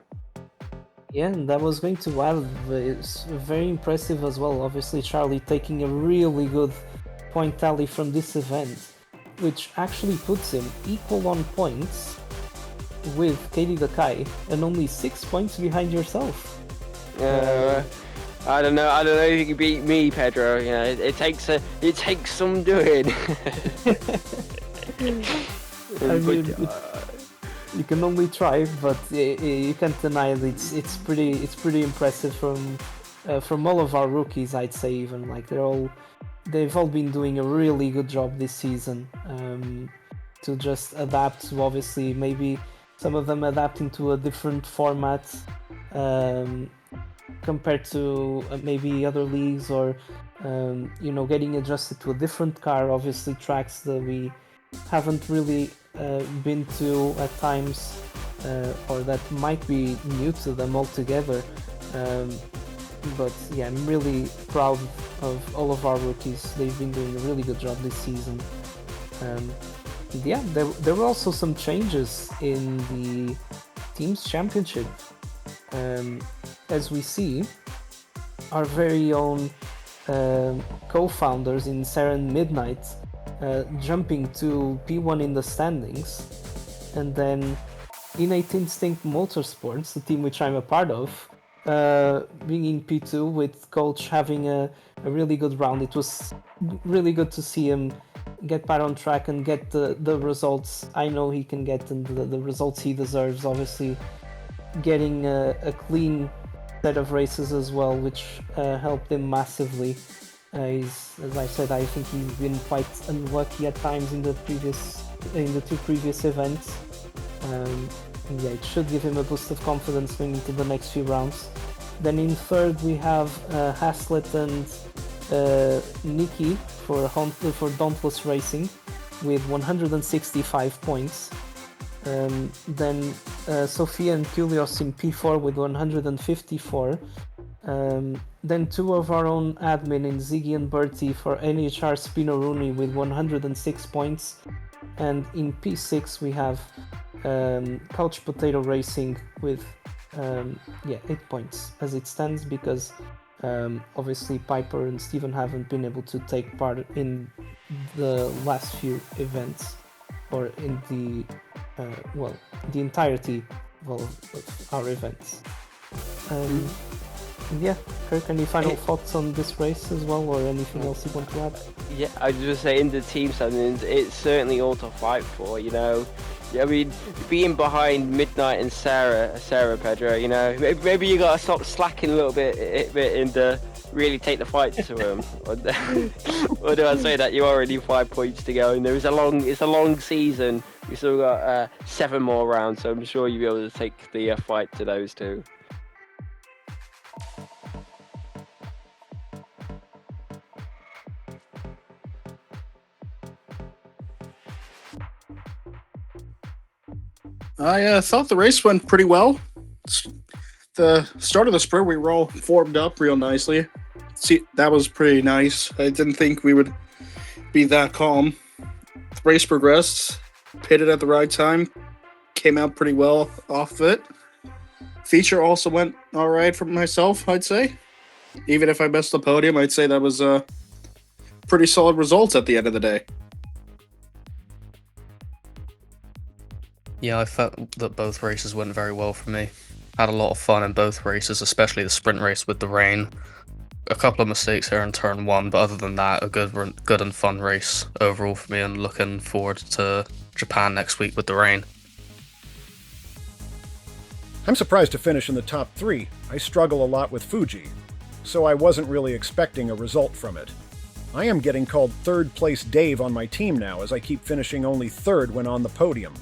Yeah, and I was going to add, it's very impressive as well. Obviously, Charlie taking a really good point tally from this event, which actually puts him equal on points with Katie Dakai and only 6 points behind yourself. I don't know if you can beat me, Pedro. It takes some doing. I mean, you can only try, but you can't deny it. It's pretty impressive from all of our rookies. I'd say, even like they've all been doing a really good job this season, to just adapt to, obviously, maybe some of them adapting to a different format compared to maybe other leagues, or getting adjusted to a different car. Obviously, tracks that we haven't really been to at times, or that might be new to them altogether. But yeah, I'm really proud of all of our rookies. They've been doing a really good job this season. Yeah, there were also some changes in the Teams Championship. As we see, our very own co-founders in Sarah and Midnight jumping to P1 in the standings, and then Innate Instinct Motorsports, the team which I'm a part of, being in P2 with Coach having a really good round. It was really good to see him get back on track and get the results I know he can get, and the results he deserves. Obviously, getting a clean set of races as well, which helped him massively. As I said, I think he's been quite unlucky at times in the two previous events. Yeah, it should give him a boost of confidence going into the next few rounds. Then in third we have Haslett and Nikki for Dauntless Racing with 165 points. Then Sophia and Kulios in P4 with 154. Then two of our own admin in Ziggy and Bertie for NHR Spinaruni with 106 points. And in P6 we have Couch Potato Racing with Yeah, 8 points as it stands, because obviously Piper and Steven haven't been able to take part in the last few events, or in the the entirety of our events. Yeah, Kirk, any final thoughts on this race as well, or anything else you want to add? Yeah, I was just saying, the team standings, it's certainly all to fight for, you know. I mean, being behind Midnight and Sarah Pedro, you know, maybe you gotta stop slacking a little bit and really take the fight to him. Or do I say that you are already 5 points to go, and it's a long season. We still got 7 more rounds, so I'm sure you'll be able to take the fight to those two. I thought the race went pretty well. The start of the sprint, we were all formed up real nicely. See, that was pretty nice. I didn't think we would be that calm. The race progressed, pitted at the right time, came out pretty well off of it. Feature also went all right for myself, I'd say. Even if I missed the podium, I'd say that was a pretty solid results at the end of the day. Yeah, I felt that both races went very well for me. Had a lot of fun in both races, especially the sprint race with the rain. A couple of mistakes here in turn 1, but other than that, a good and fun race overall for me, and looking forward to Japan next week with the rain. I'm surprised to finish in the top 3. I struggle a lot with Fuji, so I wasn't really expecting a result from it. I am getting called third place Dave on my team now, as I keep finishing only third when on the podium.